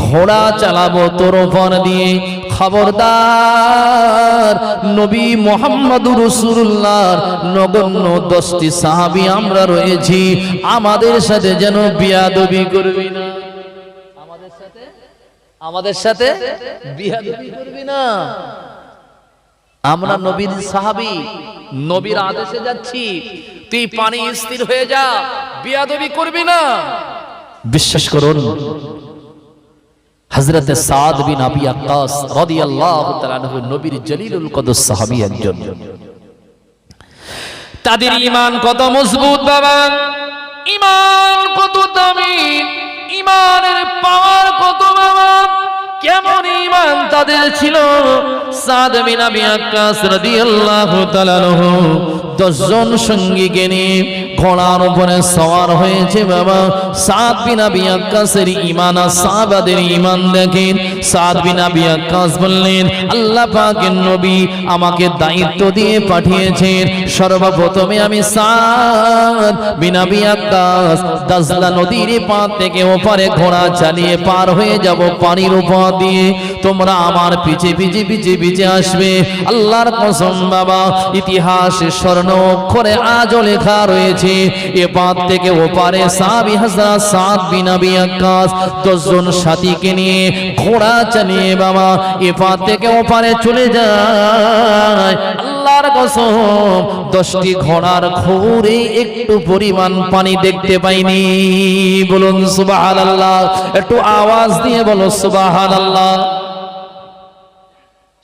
ঘোড়া চালাবো তোর উপর দিয়ে। খবরদার, নবী মুহাম্মদুর রাসূলুল্লাহর নগণ্য 10টি সাহাবী আমরা রয়েছি, আমাদের সাথে যেন বিয়াদবি করবি না। আমাদের সাথে বিয়াদবি করবি না। আমরা নবীর সাহাবী, নবীর আদেশে যাচ্ছি, তুই পানি স্থির হয়ে যা, বিয়াদবি করবি না। বিশ্বাস করুন হযরত সাদ বিন আবি ওয়াক্কাস রাদিয়াল্লাহু তাআলা আনহু নবীর জলিলুল কদর সাহাবী একজন। তাদের ঈমান কত মজবুত বাবা, ঈমান কত দামি, ঈমানের পাওয়ার কত বাবা, কেমন ঈমান তাদের ছিল। সাদ বিন আবি ওয়াক্কাস রাদিয়াল্লাহু তাআলা আনহু 10 জন সঙ্গীকে নিয়ে ঘোড়ার উপরে সওয়ার হয়েছে বাবা। সাদ বিন আবি ওয়াক্কাসের ঈমান আর সাহাবাদের ঈমান দেখেন। সাদ বিন আবি ওয়াক্কাস বললেন, আল্লাহ পাকের নবী আমাকে দায়িত্ব দিয়ে পাঠিয়েছেন, সর্বপ্রথমে আমি সাদ বিন আবি ওয়াক্কাস দাজলা নদীর পার থেকে ওপারে ঘোড়া চালিয়ে পার হয়ে যাব পানির উপর দিয়ে। তোমরা আমার পিছে পিছে পিছে পিছে আসবে। আল্লাহর কসম বাবা, ইতিহাসে স্বর্ণ অক্ষরে আজও লেখা রয়েছে, এপার থেকে ওপারে সাহাবী হযরত সাদ বিন আবি ওয়াক্কাস 10 জন সাথীকে নিয়ে ঘোড়া চালিয়ে বাবা এপার থেকে ওপারে চলে যায়। আল্লাহর কসম 10টি ঘোড়ার খুরে একটু পরিমাণ পানি দেখতে পাইনি। বলুন সুবহানাল্লাহ। একটু আওয়াজ দিয়ে বলো সুবহানাল্লাহ।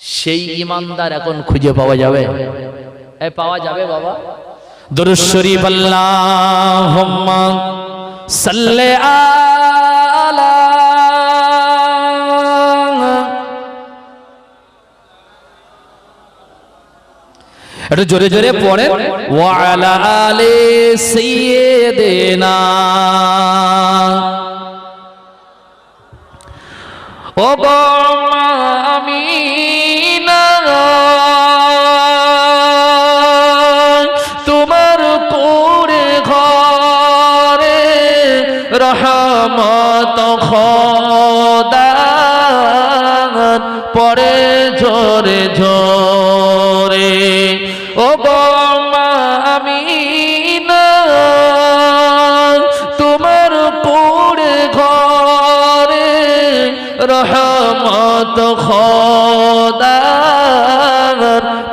সেই ঈমানদার এখন খুঁজে পাওয়া যাবে? পাওয়া যাবে বাবা? দুরূদ শরীফ আল্লাহুম্মা সাল্লি আলা, একটু জোরে জোরে পড়েন, ওয়া আলা আলি সাইয়্যিদিনা ও গো মা আমিনা তোমার কোরে ঘরে রহমত খোদা পড়ে ঝরে ঝরে ও গো মা আমিনা তোমার কোরে ঘরে রহমত খোদা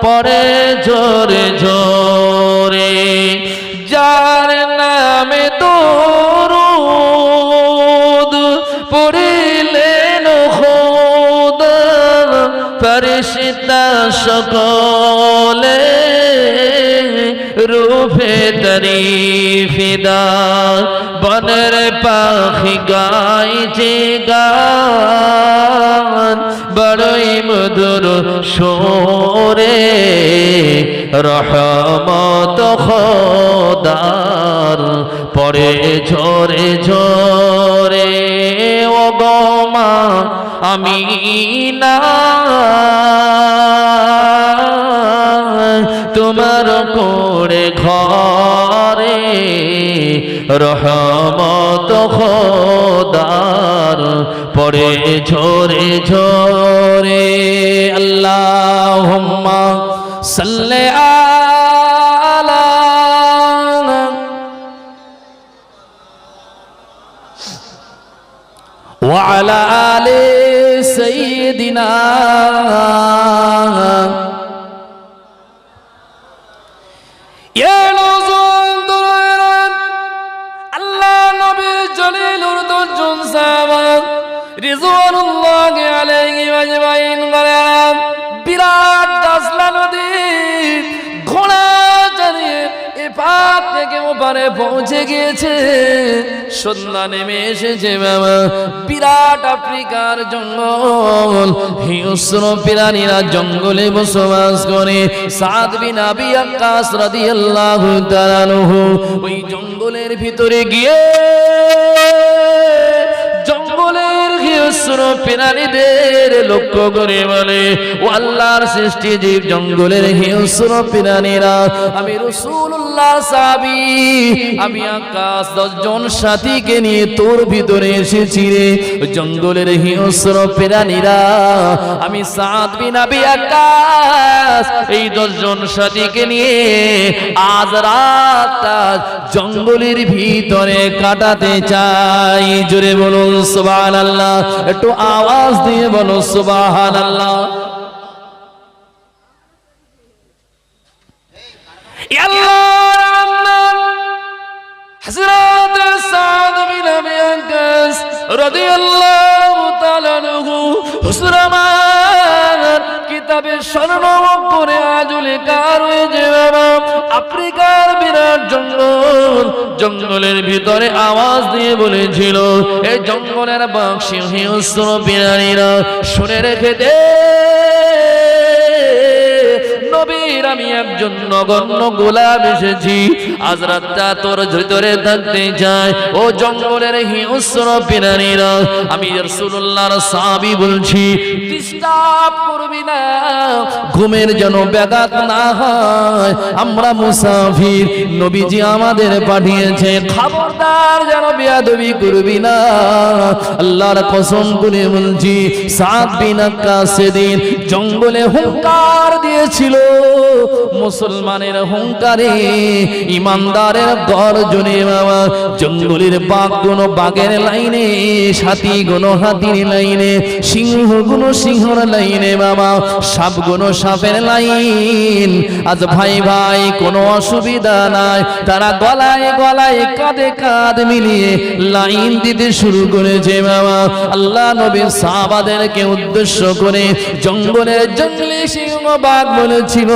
পড়ে ঝরে ঝরে যার নামে দরুদ পড়িলেন খোদা ফেরেশতা সকলে রূপে তারিফিদা বনের পাখি গাইছে গান বড়ই মধুর সুরে রহমত খোদার পড়ে ঝরে ঝরে ও গো মা আমিনা তোমার কোরে ঘরে রহমত খোদার পড়ে ঝরে ঝরে আল্লাহুম্মা সাল্লি আলা ওয়া আলা আলি সাইয়্যিদিনা রিজওয়ানুল্লাহি আলাইহি আজমাইন গলাম বিরাট দাসলা নদী ঘোড়া চালিয়ে এপার থেকে ওপারে পৌঁছে গিয়েছে সন্ধ্যা নেমে এসেছে বাবা বিরাট আফ্রিকার জঙ্গল হিংস্র প্রাণীরা জঙ্গলে বসবাস করে সাদ বিন আবি ওয়াক্কাস রাদিয়াল্লাহু তাআলা আনহু ওই জঙ্গলের ভিতরে গিয়ে জঙ্গলের হিংস্র প্রাণীদের লক্ষ্য করে বলে ও আল্লাহর সৃষ্টি জীব জঙ্গলের হিংস্র প্রাণীরা আমি রাসূলুল্লাহ সাহাবী আমি আকাশ 10 জন সাথীকে নিয়ে তোর ভিতরে এসেছি রে জঙ্গলের হিংস্র প্রাণীরা আমি সাদ বিন আবি ওয়াক্কাস এই 10 জন সাথীকে নিয়ে আজ রাতটা জঙ্গলের ভিতরে কাটাতে চাই জোরে বলুন সুবহানাল্লাহ একটু আওয়াজ দিয়ে বলো সুবহানাল্লাহ হযরত সাদ বিন আবি ওয়াক্কাস রাদিয়াল্লাহু তাআলা আনহু হুজুর আমার কিতাবে স্বর্ণাক্ষরে আজ লেখা রয়েছে বাবা আফ্রিকার বিরাট জঙ্গল জঙ্গলের ভিতরে আওয়াজ দিয়ে বলেছিল এই জঙ্গলের বাক্সি হিংস্র প্রাণীরা শুনে রেখে দে নবীর আমি একজন নগণ্য গোলাম এসেছি আজ রাতটা তোর ভিতরে থাকতে চাই ও জঙ্গলের হিংস্র প্রাণীরা আমি রাসূলুল্লাহর সাহাবী বলছি ডিস্টার্ব করবি না ঘুমের যেন ব্যাঘাত না হয় আমরা মুসাফির নবীজি আমাদের পাঠিয়েছে খবরদার যেন বেয়াদবি করবি না আল্লাহর কসম করে বলছি সাদ বিন ওয়াক্কাস সেদিন জঙ্গলে হুঙ্কার দিয়েছিল মুসলমানের হুঙ্কারে ইমানদারের গর্জনে বাবা জঙ্গলের বাঘগুলো বাঘের লাইনে হাতিগুলো হাতির লাইনে সিংহগুলো সিংহর লাইনে বাবা সাপগুলো সাপের লাইন আজ ভাই ভাই কোনো অসুবিধা নাই তারা গলায় গলায় কাঁধে কাঁধ মিলিয়ে লাইন দিতে শুরু করেছে বাবা আল্লাহ নবীর সাহাবাদেরকে উদ্দেশ্য করে জঙ্গলের জঙ্গলি সিংহ বাঘ বলেছে বলেছিল,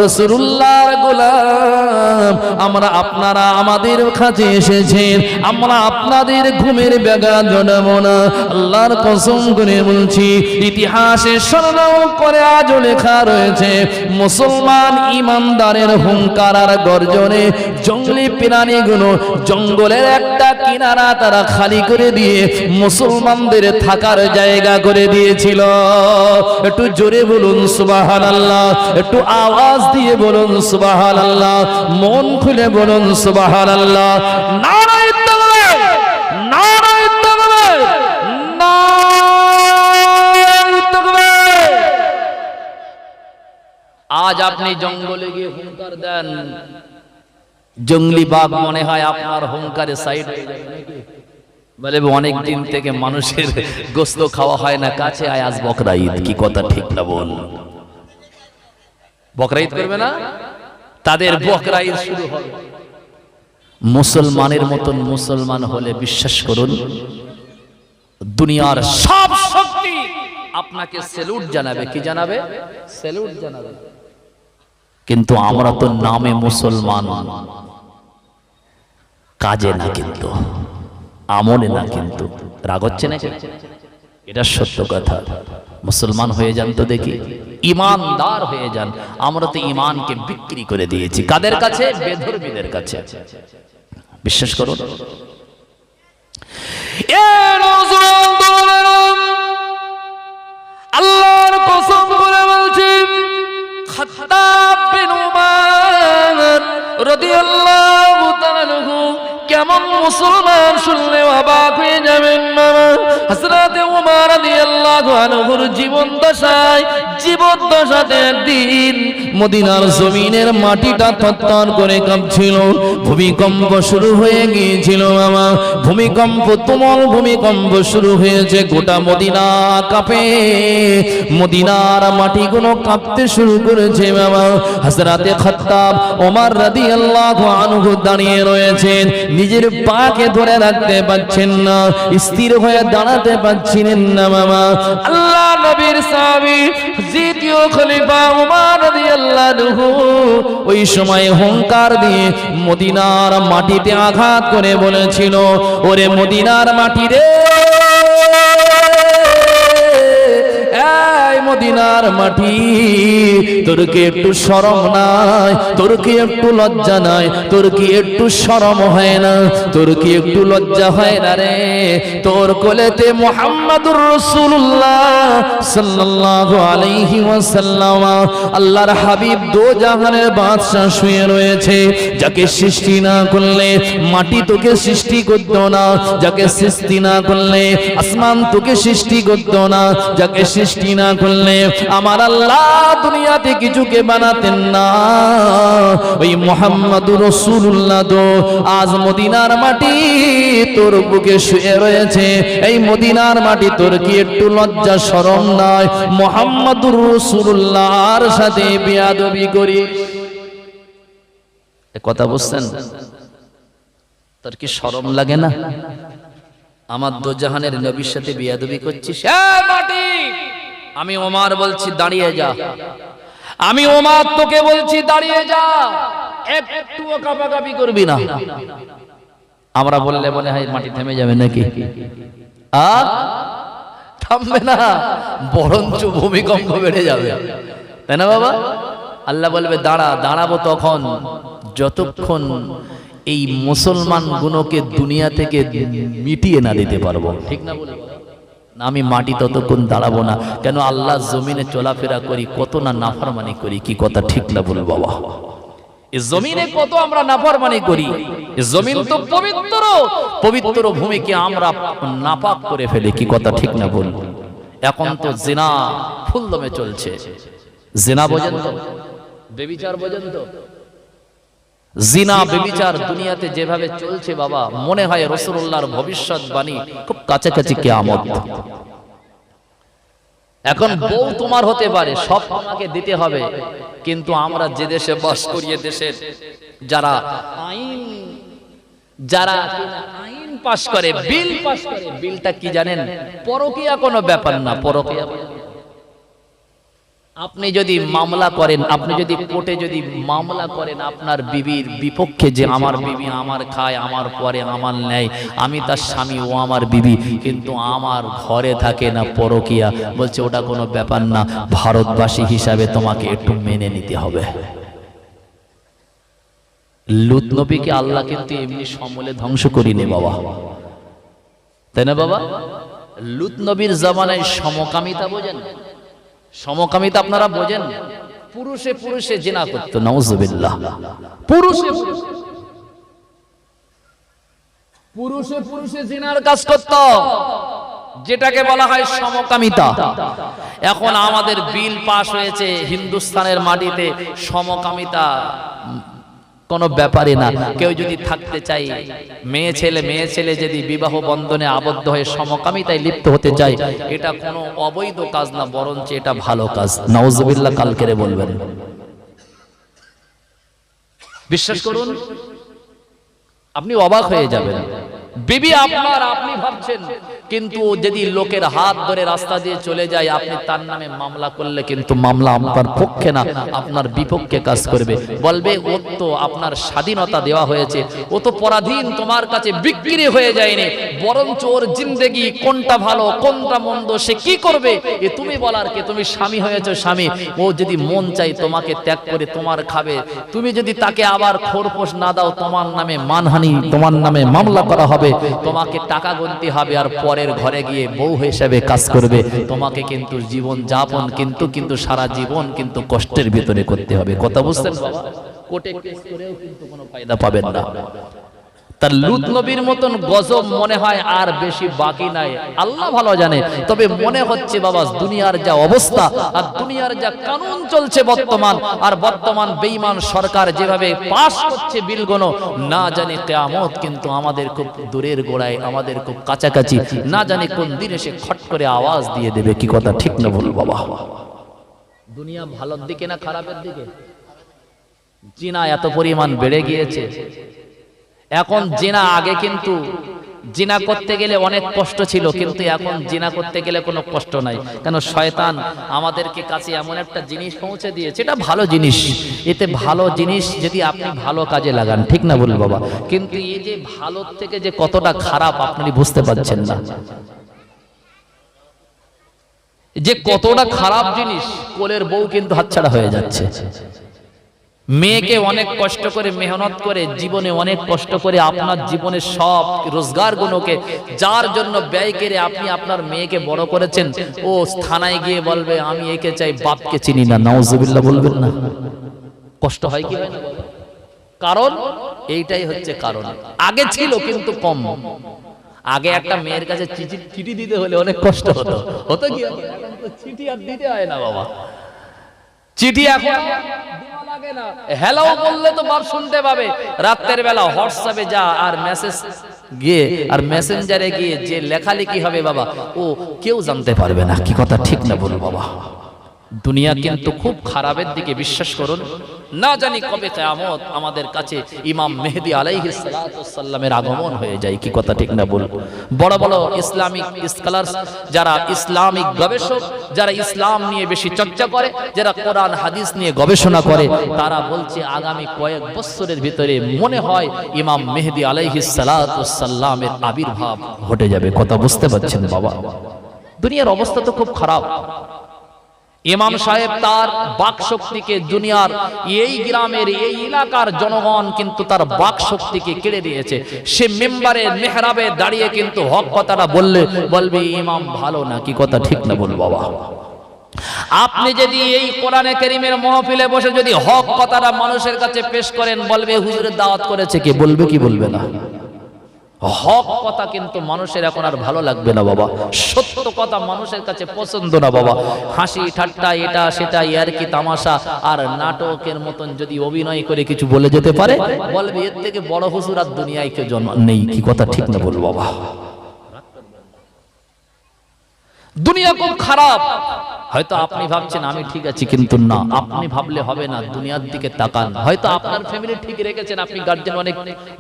রাসূলুল্লাহর গোলাম, আমরা আপনারা আমাদের কাছে এসেছেন, আমরা আপনাদের ঘুমের ব্যাঘাত ঘটাবো না। আল্লাহর কসম করে বলছি, ইতিহাসে স্মরণ করে আজও লেখা রয়েছে, মুসলমান ইমানদারের হুঙ্কার আর গর্জনে জঙ্গলি প্রাণীগুলো জঙ্গলের একটা কিনারা তারা খালি করে দিয়ে মুসলমানদের থাকার জায়গা করে দিয়েছিল। একটু জোরে বলুন সুবহানাল্লাহ, একটু আওয়াজ দিয়ে বলুন সুবহানাল্লাহ, মন খুলে বলুন সুবহানাল্লাহ। নারায়ে তাকবীর, নারায়ে তাকবীর, নারায়ে তাকবীর। আজ আপনি জঙ্গলে গিয়ে হুঙ্কার দেন, জঙ্গলি বাঘ মনে হয় আপনার হুঙ্কারে সাইড হয়ে যাবে নাকি? বলে অনেক দিন থেকে মানুষের গোশত খাওয়া হয় না, কাছে আয় আজ বকরা ঈদ। কি কথা ঠিক না বল? বকরা ঈদ করবে না, তাদের বকরা ঈদ শুরু হবে। মুসলমানের মতন মুসলমান হলে বিশ্বাস করুন, দুনিয়ার সব শক্তি আপনাকে স্যালুট জানাবে। কি জানাবে? স্যালুট জানাবে। কিন্তু আমরা তো নামে মুসলমান, কাজে না, কিন্তু আমলে না। কিন্তু রাগ হচ্ছে না? এটা সত্য কথা। মুসলমান হয়ে যান তো দেখি, ইমানদার হয়ে যান। আমরা তো ইমানকে বিক্রি করে দিয়েছি কাদের কাছে? বেধর্মীদের কাছে। বিশ্বাস করুন। আল্লাহর কসম করে বলছি, খাত্তাব বিন উমার রাদিয়াল্লাহু তাআলা আনহু কেমন মুসলমান শুনলে অবাক হয়ে যাবেন মামা। হযরত উমর রাদিয়াল্লাহু আনহুর জীবদ্দশাতে একদিন মদিনার জমিনের মাটিটা থরথর করে কাঁপছিল, ভূমিকম্প শুরু হয়ে গিয়েছিল মামা। ভূমিকম্প, তুমুল ভূমিকম্প শুরু হয়েছে, গোটা মদিনা কাঁপে, মদিনার মাটিগুলো কাঁপতে শুরু করেছে মামা। হযরত খাত্তাব ওমর রাদিয়াল্লাহু আনহু দাঁড়িয়ে রয়েছেন, নিজের পাকে ধরে রাখতে পারছেন না, স্থির হয়ে দাঁড়াতে পারছিলেন না মামা। আল্লাহ নবীর সাহাবী দ্বিতীয় খলিফা ওমর রাদিয়াল্লাহু আনহু ওই সময় হুঙ্কার দিয়ে মদিনার মাটিতে আঘাত করে বলেছিল, ওরে মদিনার মাটি রে, মদিনার মাটি, তোর কি একটু শরম নাই? তোর কি একটু লজ্জা নাই? তোর কি একটু শরম হয় না? তোর কি একটু লজ্জা হয় না রে? তোর কোলেতে মুহাম্মাদুর রাসূলুল্লাহ সাল্লাল্লাহু আলাইহি ওয়াসাল্লাম, আল্লাহর হাবিব, দো জাহানের বাদশা শুয়ে রয়েছে। যাকে সৃষ্টি না করলে মাটি তোকে সৃষ্টি করত না, যাকে সৃষ্টি না করলে আসমান তোকে সৃষ্টি করত না, যাকে সৃষ্টি না করলে আমার আল্লাহ দুনিয়াতে কিছুকে বানাতেন না। ওই মুহাম্মাদুর রাসূলুল্লাহ তো আজ মদিনার মাটি তোর বুকে শুয়ে রয়েছে। এই মদিনার মাটি, তোর কি একটু লজ্জা শরম নাই? মুহাম্মাদুর রাসূলুল্লাহর সাথে বেয়াদবি করি, কথা বুঝছেন? তোর কি শরম লাগে না? আমার দোজাহানের নবীর সাথে বেয়াদবি করছিস? মাটি, আমি ওমর বলছি দাঁড়িয়ে যা, আমি ওমর তোকে বলছি দাঁড়িয়ে যা, একটুও কাঁপাকাঁপি করবি না। আমরা বললে মনে হয় মাটি থেমে যাবে নাকি? থামবে না, বরঞ্চ ভূমিকম্প বেড়ে যাবে, তাই না বাবা? আল্লাহ বলবে দাঁড়া। দাঁড়াবো তখন যতক্ষণ এই মুসলমান গুণকে দুনিয়া থেকে মিটিয়ে না দিতে পারবো, ঠিক না? বলে আমি মাটি ততক্ষণ দাঁড়াবো না। কেন? আল্লাহ জমিনে চলাফেরা করি, কত না নাফরমানি করি। কি কথা ঠিক না বল বাবা? এই জমিনে কত আমরা নাফরমানি করি। এই জমিন তো পবিত্র, পবিত্র ভূমিকে আমরা নাপাক করে ফেলি। কি কথা ঠিক না বল? এখন তো জিনা ফুলদমে চলছে। জিনা বোঝেন তো? বেবিচার বোঝেন তো? জিনা বেবিচার দুনিয়াতে যেভাবে চলছে বাবা, মনে হয় রাসূলুল্লাহর ভবিষ্যৎবাণী খুব কাছাকাছি কিয়ামত। এখন বউ তোমার হতে পারে, সব তোমাকে দিতে হবে, কিন্তু আমরা যে দেশে বাস করি, দেশের যারা আইন পাস করে, বিল পাস করে, বিলটা কি জানেন? পরকীয়া কোনো ব্যাপার না। পরকীয়া আপনি যদি মামলা করেন, আপনি যদি কোর্টে যদি মামলা করেন আপনার বিবির বিপক্ষে, যে আমার বিবি আমার খায়, আমার পরে আমার নেয়, আমি তার স্বামী, ও আমার বিবি, কিন্তু আমার ঘরে থাকে না, পরকিয়া, বলছে ওটা কোনো ব্যাপার না, ভারতবাসী হিসাবে তোমাকে একটু মেনে নিতে হবে। লূত নবীকে আল্লাহ কিন্তু এমনি সমূলে ধ্বংস করিনি বাবা, তাই না বাবা? লূত নবীর জামানায় সমকামিতা বোঝেন? সমকামিতা আপনারা বোঝেন? পুরুষে পুরুষে জিনা করতো, নাউজুবিল্লাহ। পুরুষে পুরুষে পুরুষে জিনার কাজ করত, যেটাকে বলা হয় সমকামিতা। এখন আমাদের বিল পাস হয়েছে হিন্দুস্তানের মাটিতে, সমকামিতা কোনো ব্যাপারই না। কেউ যদি থাকতে চাই, মেয়ে ছেলে যদি বিবাহ বন্ধনে আবদ্ধ হয়ে সমকামিতায় লিপ্ত হতে চায়, এটা কোনো অবৈধ কাজ না, বরঞ্চ এটা ভালো কাজ। নাউজুবিল্লাহ কালকেরে বলবেন, বিশ্বাস করুন, আপনি অবাক হয়ে যাবেন। বিবি আপনার, আপনি ভাবছেন, কিন্তু যদি লোকের হাত ধরে রাস্তা দিয়ে চলে যায়, আপনি তার নামে মামলা করলে কিন্তু মামলা আপনার পক্ষে না, আপনার বিপক্ষে কাজ করবে। বলবে ও তো আপনার স্বাধীনতা দেওয়া হয়েছে, ও তো পরাধীন, তোমার কাছে বিক্রি হয়ে যায়নি, বরঞ্চ ওর জিন্দেগি কোনটা ভালো কোনটা মন্দ সে কি করবে এ তুমি বলার কে? তুমি স্বামী হয়েছো, স্বামী, ও যদি মন চাই তোমাকে ত্যাগ করে তোমার খাবে, তুমি যদি তাকে আবার খোরপোশ না দাও, তোমার নামে মানহানি, তোমার নামে মামলা করা হবে, তোমাকে টাকা গুনতে হবে, আর পরের ঘরে গিয়ে বউ হিসেবে কাজ করবে। তোমাকে কিন্তু জীবন যাপন কিন্তু সারা জীবন কিন্তু কষ্টের ভিতরে করতে হবে। কথা বুঝছেন বাবা? কোর্টে কেস করেও কিন্তু কোনো ফায়দা পাবেন না। তার লূত নবীর মতন গজব মনে হয় আর বেশি বাকি নাই, আল্লাহ ভালো জানে। তবে মনে হচ্ছে বাবা, দুনিয়ার যা অবস্থা আর দুনিয়ার যা কানুন চলছে বর্তমান, আর বর্তমান বেঈমান সরকার যেভাবে পাস করছে বিলগুলো, না জানি কিয়ামত কিন্তু আমাদের খুব দূরের গোড়ায়, আমাদের খুব কাছাকাছি, না জানি কোন দিন এসে খট করে আওয়াজ দিয়ে দেবে। কি কথা ঠিক না বল বাবা? দুনিয়া ভালোর দিকে না খারাপের দিকে? জিনা এত পরিমাণ বেড়ে গিয়েছে। এখন জিনা, আগে কিন্তু জিনা করতে গেলে অনেক কষ্ট ছিল, কিন্তু এখন জিনা করতে গেলে কোনো কষ্ট নাই। কেন? শয়তান আমাদেরকে কাছে এমন একটা জিনিস পৌঁছে দিয়েছে, এটা ভালো জিনিস, এতে ভালো জিনিস যদি আপনি ভালো কাজে লাগান, ঠিক না বল বাবা? কিন্তু এই যে ভালোর থেকে যে কতটা খারাপ আপনি বুঝতে পারছেন না, যে কতটা খারাপ জিনিস। কোলের বউ কিন্তু হাতছাড়া হয়ে যাচ্ছে। মেয়েকে অনেক কষ্ট করে, মেহনত করে, জীবনে অনেক কষ্ট করে আপনার জীবনের সব রোজগার গুলোকে যার জন্য ব্যয় করে আপনি আপনার মেয়েকে বড় করেছেন, ও থানায় গিয়ে বলবে আমি একে চাই, বাপকে চিনি না। নাউজুবিল্লাহ বলবেন না? কষ্ট হয় কি? কারণ এইটাই হচ্ছে কারণ। আগে ছিল কিন্তু কম। আগে একটা মেয়ের কাছে চিঠি দিতে হলে অনেক কষ্ট হতো, হতো কি? এখন তো চিঠি আর দিতে হয় না বাবা। চিঠি এখন লাগে না, হ্যালো বললে তো বাপ শুনতে পাবে। রাতের বেলা হোয়াটসঅ্যাপে যা আর মেসেজ গিয়ে আর মেসেঞ্জারে গিয়ে যে লেখালেখি হবে বাবা, ও কেউ জানতে পারবে না। কি কথা ঠিক না বল বাবা? দুনিয়া কিন্তু খুব খারাপের দিকে, বিশ্বাস করুন। না জানি কবে কিয়ামত আমাদের কাছে ইমাম মেহেদী আলাইহিস সালাতু ওয়াস সালামের আগমন হয়ে যায়। কি কথা ঠিক না বল? বড় বড় ইসলামিক স্কলারস, যারা ইসলামিক গবেষক, যারা ইসলাম নিয়ে বেশি চর্চা করে, যারা কোরআন হাদিস নিয়ে গবেষণা করে, তারা বলছে আগামী কয়েক বছরের ভিতরে মনে হয় ইমাম মেহেদী আলাইহিস সালাতু ওয়াস সালামের আবির্ভাব ঘটে যাবে। কথা বুঝতে পারছেন বাবা? দুনিয়ার অবস্থা তো খুব খারাপ। ইমাম সাহেব তার বাক শক্তিকে, দুনিয়ার এই গ্রামের এই এলাকার জনগণ কিন্তু তার বাক শক্তিকে কেড়ে দিয়েছে। সে মেম্বারে মেহরাবে দাঁড়িয়ে কিন্তু হক কথাটা বলবে ইমাম ভালো না। কি কথা ঠিক না বল বাবা? আপনি যদি এই কোরআনে কারীমের মাহফিলে বসে যদি হক কথাটা মানুষের কাছে পেশ করেন, বলবে হুজুরের দাওয়াত করেছে কে? বলবে কি বলবে না? হক কথা কিন্তু মানুষের এখন আর ভালো লাগবে না বাবা। সত্য কথা মানুষের কাছে পছন্দ না বাবা। হাসি ঠাট্টা, এটা সেটা, ইয়ারকি তামাশা আর নাটকের মতন যদি অভিনয় করে কিছু বলে যেতে পারে, বলবে এর থেকে বড় হুজুর আর দুনিয়ায় কেউ জন্ম নেই। কি কথা ঠিক না বল বাবা? দুনিয়া খুব খারাপ। হয়তো আপনি ভাবছেন আমি ঠিক আছি, কিন্তু না, আপনি ভাবলে হবে না। দুনিয়ার দিকে তাকান। হয়তো আপনার ফ্যামিলি ঠিক রেখেছেন, আপনি গার্জেন অনেক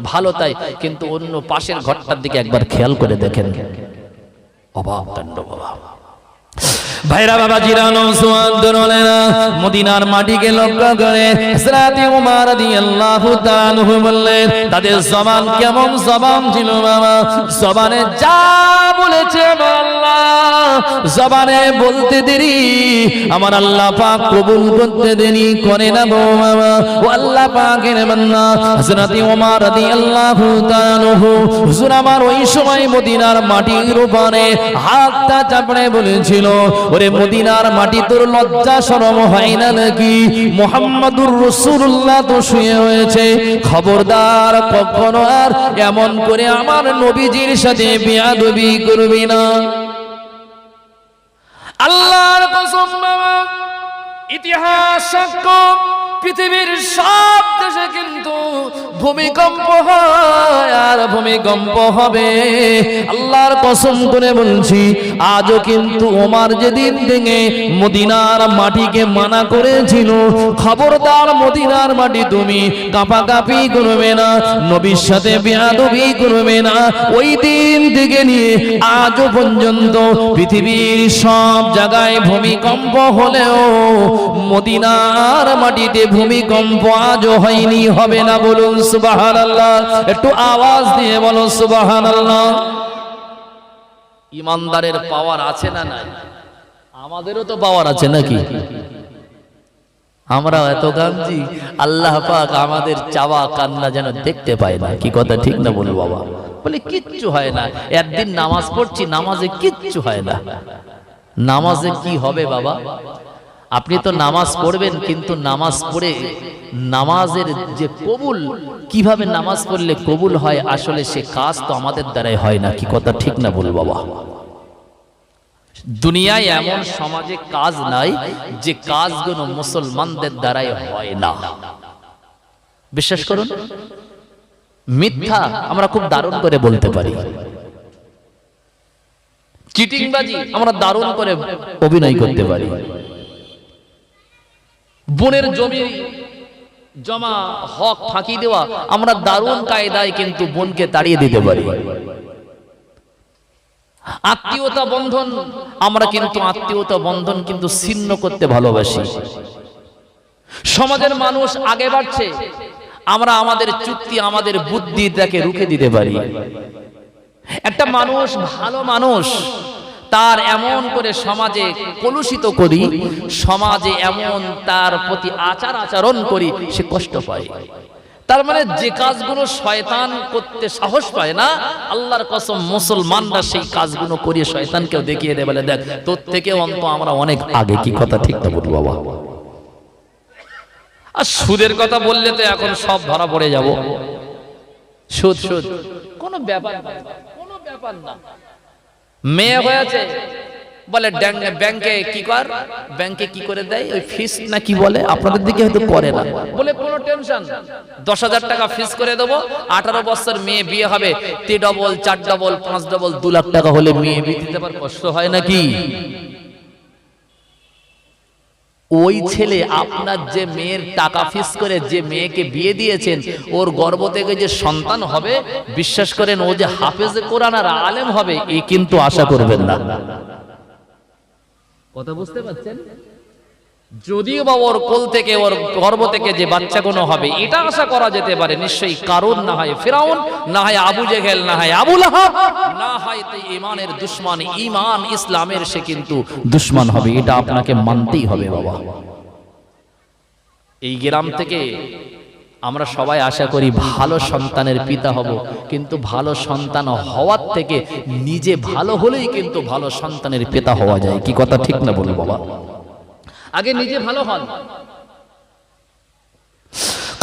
ভালো, তাই, কিন্তু অন্য পাশের ঘরটার দিকে একবার খেয়াল করে দেখেন। অভাব কাণ্ড বাবা। ভাইরা বাবা জিরানো সুয়াদরলেনা মদিনার মাটিকে লক্ষ্য করে হযরত ওমর রাদিয়াল্লাহু তাআলা আনহু বললেন, তাদের জবান কেমন জবান ছিল বাবা, জবানে যা বলেছে আল্লাহ জবানে বলতে দেরি আমার আল্লাহ পাক কবুল করতে দেরি করে না গো বাবা। ও আল্লাহ পাকের বান্দা হযরত ওমর রাদিয়াল্লাহু তাআলা আনহু হুজুর আমার ওই সময় মদিনার মাটির উপরে হাতটা চাপড়ে বলেছিল, ওরে মদিনার মাটি তোর লজ্জা শরম হয় না নাকি? মুহাম্মাদুর রাসূলুল্লাহ তো শুয়ে হয়েছে, খবরদার কখনো আর এমন করে আমার নবীজির সাথে বেয়াদবি করবি না। আল্লাহর কসম বাবা, ইতিহাস সাক্ষ্য পৃথিবীর সব দেশে কিন্তু ভূমিকম্প হয় আর ভূমিকম্প হবে। আল্লাহর কসম করে বলছি, আজও কিন্তু ওমর যেদিন থেকে মদিনার মাটিকে মানা করেছিল, খবরদার মদিনার মাটি তুমি কাঁপাকাঁপি করবে না, নবীর সাথে বেয়াদবি করবে না, ওই দিন থেকে নিয়ে আজও পর্যন্ত পৃথিবীর সব জায়গায় ভূমিকম্প হলেও মদিনার মাটিতে ভূমিকম্প আজও হয়নি, হবে না। বলুন সুবহানাল্লাহ, একটু আওয়াজ দিয়ে বলো সুবহানাল্লাহ। ইমানদারের পাওয়ার আছে না নাই? আমাদেরও তো পাওয়ার আছে নাকি? আমরা এত গামজি, আল্লাহ পাক আমাদের চাওয়া কান্না যেন দেখতে পায় না। কি কথা ঠিক না বলো বাবা? বলে কিচ্ছু হয় না, একদিন নামাজ পড়ছি, নামাজে কিচ্ছু হয় না। নামাজে কি হবে বাবা? আপনি তো নামাজ পড়বেন, কিন্তু নামাজ পড়ে নামাজের যে কবুল, কিভাবে নামাজ পড়লে কবুল হয়, আসলে সে কাজ তো আমাদের দ্বারাই হয় না। কি কথা ঠিক না বল বাবা? দুনিয়ায় এমন সমাজে কাজ নাই যে কাজগুলো মুসলমানদের দ্বারাই হয় না। বিশ্বাস করুন, মিথ্যা আমরা খুব দারুণ করে বলতে পারি, চিটিংবাজি আমরা দারুণ করে অভিনয় করতে পারি, বোনের জমি জমা হক ফাঁকি দেওয়া আমরা দারুণ কায়দায় কিন্তু বোনকে তাড়িয়ে দিতে পারি। আত্মীয়তা বন্ধন আমরা কিন্তু আত্মীয়তা বন্ধন কিন্তু ছিন্ন করতে ভালোবাসি। সমাজের মানুষ আগে বাড়ছে, আমরা আমাদের চুক্তি আমাদের বুদ্ধি তাকে রুখে দিতে পারি। একটা মানুষ ভালো মানুষ, তার এমন করে সমাজে কলুষিত করি, সমাজে এমন তার প্রতি আচার আচরণ করি, সে কষ্ট পায়। তার মানে যে কাজগুলো শয়তান করতে সাহস পায় না, আল্লাহর কসম মুসলমানরা সেই কাজগুলো করিয়ে শয়তানকেও দেখিয়ে দেয়, বলে দেখ তোর থেকে অন্ত আমরা অনেক আগে। কি কথা ঠিক না বলবো বাবা? আর সুদের কথা বললে তো এখন সব ধরা পড়ে যাব। সুদ সুদ কোনো ব্যাপার না, কোনো ব্যাপার না। মেয়ে হয়েছে বলে ব্যাংকে কি কর, ব্যাংকে কি করে দেয় ওই ফিস না কি বলে, আপনাদের দিকে হয়তো করে না, বলে কোনো টেনশন 10,000 টাকা ফিস করে দেবো, 18 বছর মেয়ে বিয়ে হবে, 3 ডবল 4 ডবল 5 ডবল 2 লাখ টাকা হলে মেয়ে বিয়ে দিতে পার, কষ্ট হয় নাকি? ওই ছেলে আপনার যে মেয়ের টাকা ফিস করে যে মেয়েকে বিয়ে দিয়েছেন, ওর গর্ভ থেকে যে সন্তান হবে, বিশ্বাস করেন ও যে হাফেজে কোরআন আর আলেম হবে এ কিন্তু আশা করবেন না। কথা বুঝতে পারছেন? যদিও বা ওর কোল থেকে ওর গর্ভ থেকে যে বাচ্চাগুলো হবে এটা আশা করা যেতে পারে, নিশ্চয়ই কারণ না হয় ফিরাউন, না হয় আবু জেহেল, না হয় আবু লাহাব, না হয় তো ঈমানের দুশমন, ঈমান ইসলামের সে কিন্তু দুশমন হবে, এটা আপনাকে মানতেই হবে বাবা। এই গ্রাম থেকে আমরা সবাই আশা করি ভালো সন্তানের পিতা হব, কিন্তু ভালো সন্তান হওয়ার থেকে নিজে ভালো হলেই কিন্তু ভালো সন্তানের পিতা হওয়া যায়। কি কথা ঠিক না বলবো বাবা? আগে নিজে ভালো হন।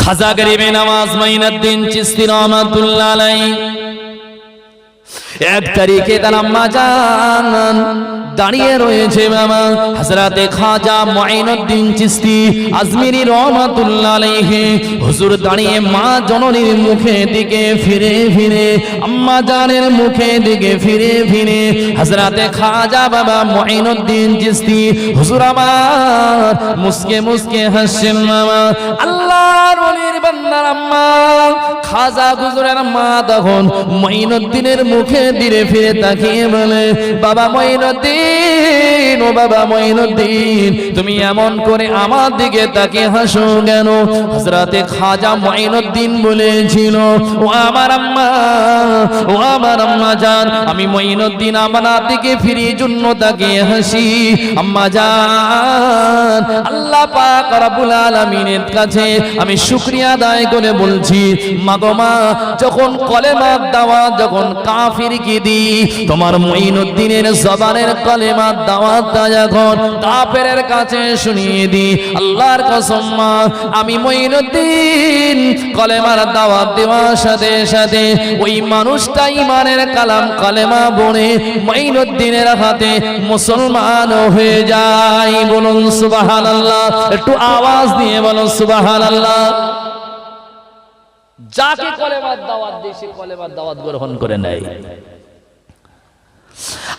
খাজা গরিবে নামাজ মাইনুদ্দিন চিশতি রহমাতুল্লাহ আলাইহি 1 তারিখে তার আম্মা জান দাঁড়িয়ে রয়েছে বাবা, হযরতে খাজা মুঈনুদ্দিন চিশতি আজমিরি রহমাতুল্লাহ আলাইহি হুজুর দাঁড়িয়ে মা জননীর মুখে দিকে ফিরে ফিরে, আম্মা জানের মুখে দিকে ফিরে ফিরে হযরতে খাজা বাবা মুঈনুদ্দিন চিশতি হুজুর আমার মুস্কে মুস্কে হাসছেন বাবা। আল্লাহ আল্লাহর ওলির বান্দার আম্মা খাজা হুজুরের মা তখন মঈনুদ্দিনের মুখে ধীরে ফিরে তাকিয়ে বলে, বাবা মঈনুদ্দিন, ও বাবা মঈনুদ্দিন, তুমি এমন করে আমার দিকে তাকিয়ে হাসো কেন? হযরতে খাজা মঈনুদ্দিন বলেছিল, ও আমার আম্মা, ও আমার আম্মা জান, আমি মঈনুদ্দিন আপনার দিকে ফিরে জন্য তাকিয়ে হাসি। আম্মা জান, আল্লাহ পাক রব্বুল আলামিনের কাছে আমি শুকরিয়া আদায় করে বলছি, মাগো মা, যখন কলেমার দাওয়াত যখন কাফিরকে দি, তোমার মঈনুদ্দিনের জবানের কলেমার দাওয়াতটা যখন কাফেরের কাছে শুনিয়ে দি, আল্লাহর কসম মা, আমি মঈনুদ্দিন কলেমার দাওয়াত দেওয়ার সাথে সাথে ওই মানুষটা ঈমানের কালাম কলেমা পড়ে মঈনুদ্দিনের হাতে মুসলমান হয়ে যায়। বলুন সুবহানাল্লাহ, একটু আওয়াজ দিয়ে বলুন সুবহানাল্লাহ। যাকে কলেমার দাওয়াত দেয় সে কলেমার দাওয়াত গ্রহণ করে নেয়।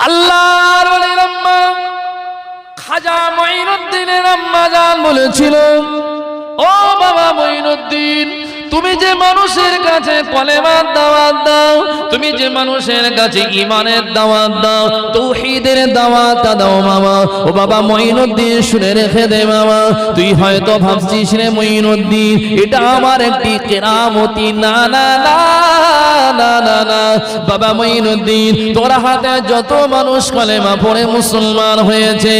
আল্লাহর ওলির আম্মা খাজা মঈনুদ্দিনের আম্মা জান বলেছিল, ও বাবা মঈনুদ্দিন, তুমি যে মানুষের কাছে কলেমার দাওয়াত দাও, তুমি যে মানুষের কাছে ঈমানের দাওয়াত দাও, তাওহীদের দাওয়াত দাও মামা, ও বাবা মঈনুদ্দিন শুনে রেখে দে মামা, তুই হয়তো ভাবছিস রে মঈনুদ্দিন এটা আমার একটি কেরামতি, না না না না না না বাবা মঈনুদ্দিন, তোর হাতে যত মানুষ কলেমা পড়ে মুসলমান হয়েছে,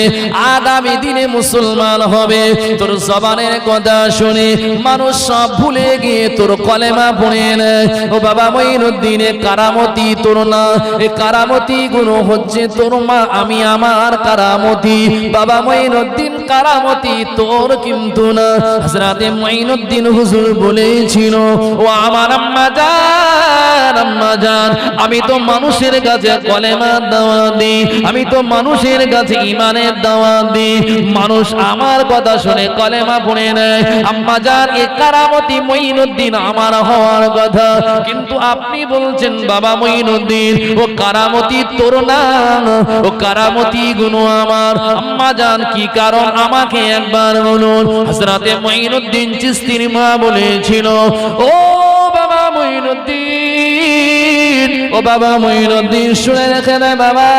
আগামী দিনে মুসলমান হবে, তোর জবানের কথা শুনে মানুষ সব ভুলে গিয়ে তোর কলেমা পড়ে নেয়। ও বাবা মঈনুদ্দিন, কারামতি তোর না, এ কারামতি গুণ হচ্ছে তোর মা, আমি আমার কারামতি। বাবা মঈনুদ্দিন, কারামতি তোর কিন্তু না। হযরতে মঈনুদ্দিন হুজুর বলেছিল, ও আমার আম্মা জান, আম্মা জান, আমি তো মানুষের কাছে কলেমার দাওয়াত দিই, আমি তো মানুষের কাছে ঈমানের দাওয়াত দিই, মানুষ আমার কথা শুনে কলেমা পড়ে নেয়। আম্মা জান, এ কারামতি মঈনুদ্দিন আমার হওয়ার কথা, কিন্তু আপনি বলছেন বাবা মঈনুদ্দিন ও কারামতি তোর না, ও কারামতি গুণ আমার। আম্মা জান, কি কারণ আমাকে একবার বলুন। হযরতে মঈনুদ্দিন চিশতির মা বলেছিল, ও বাবা মঈনুদ্দিন, ও বাবা মঈনুদ্দিন, শুনে রেখে নে বাবা,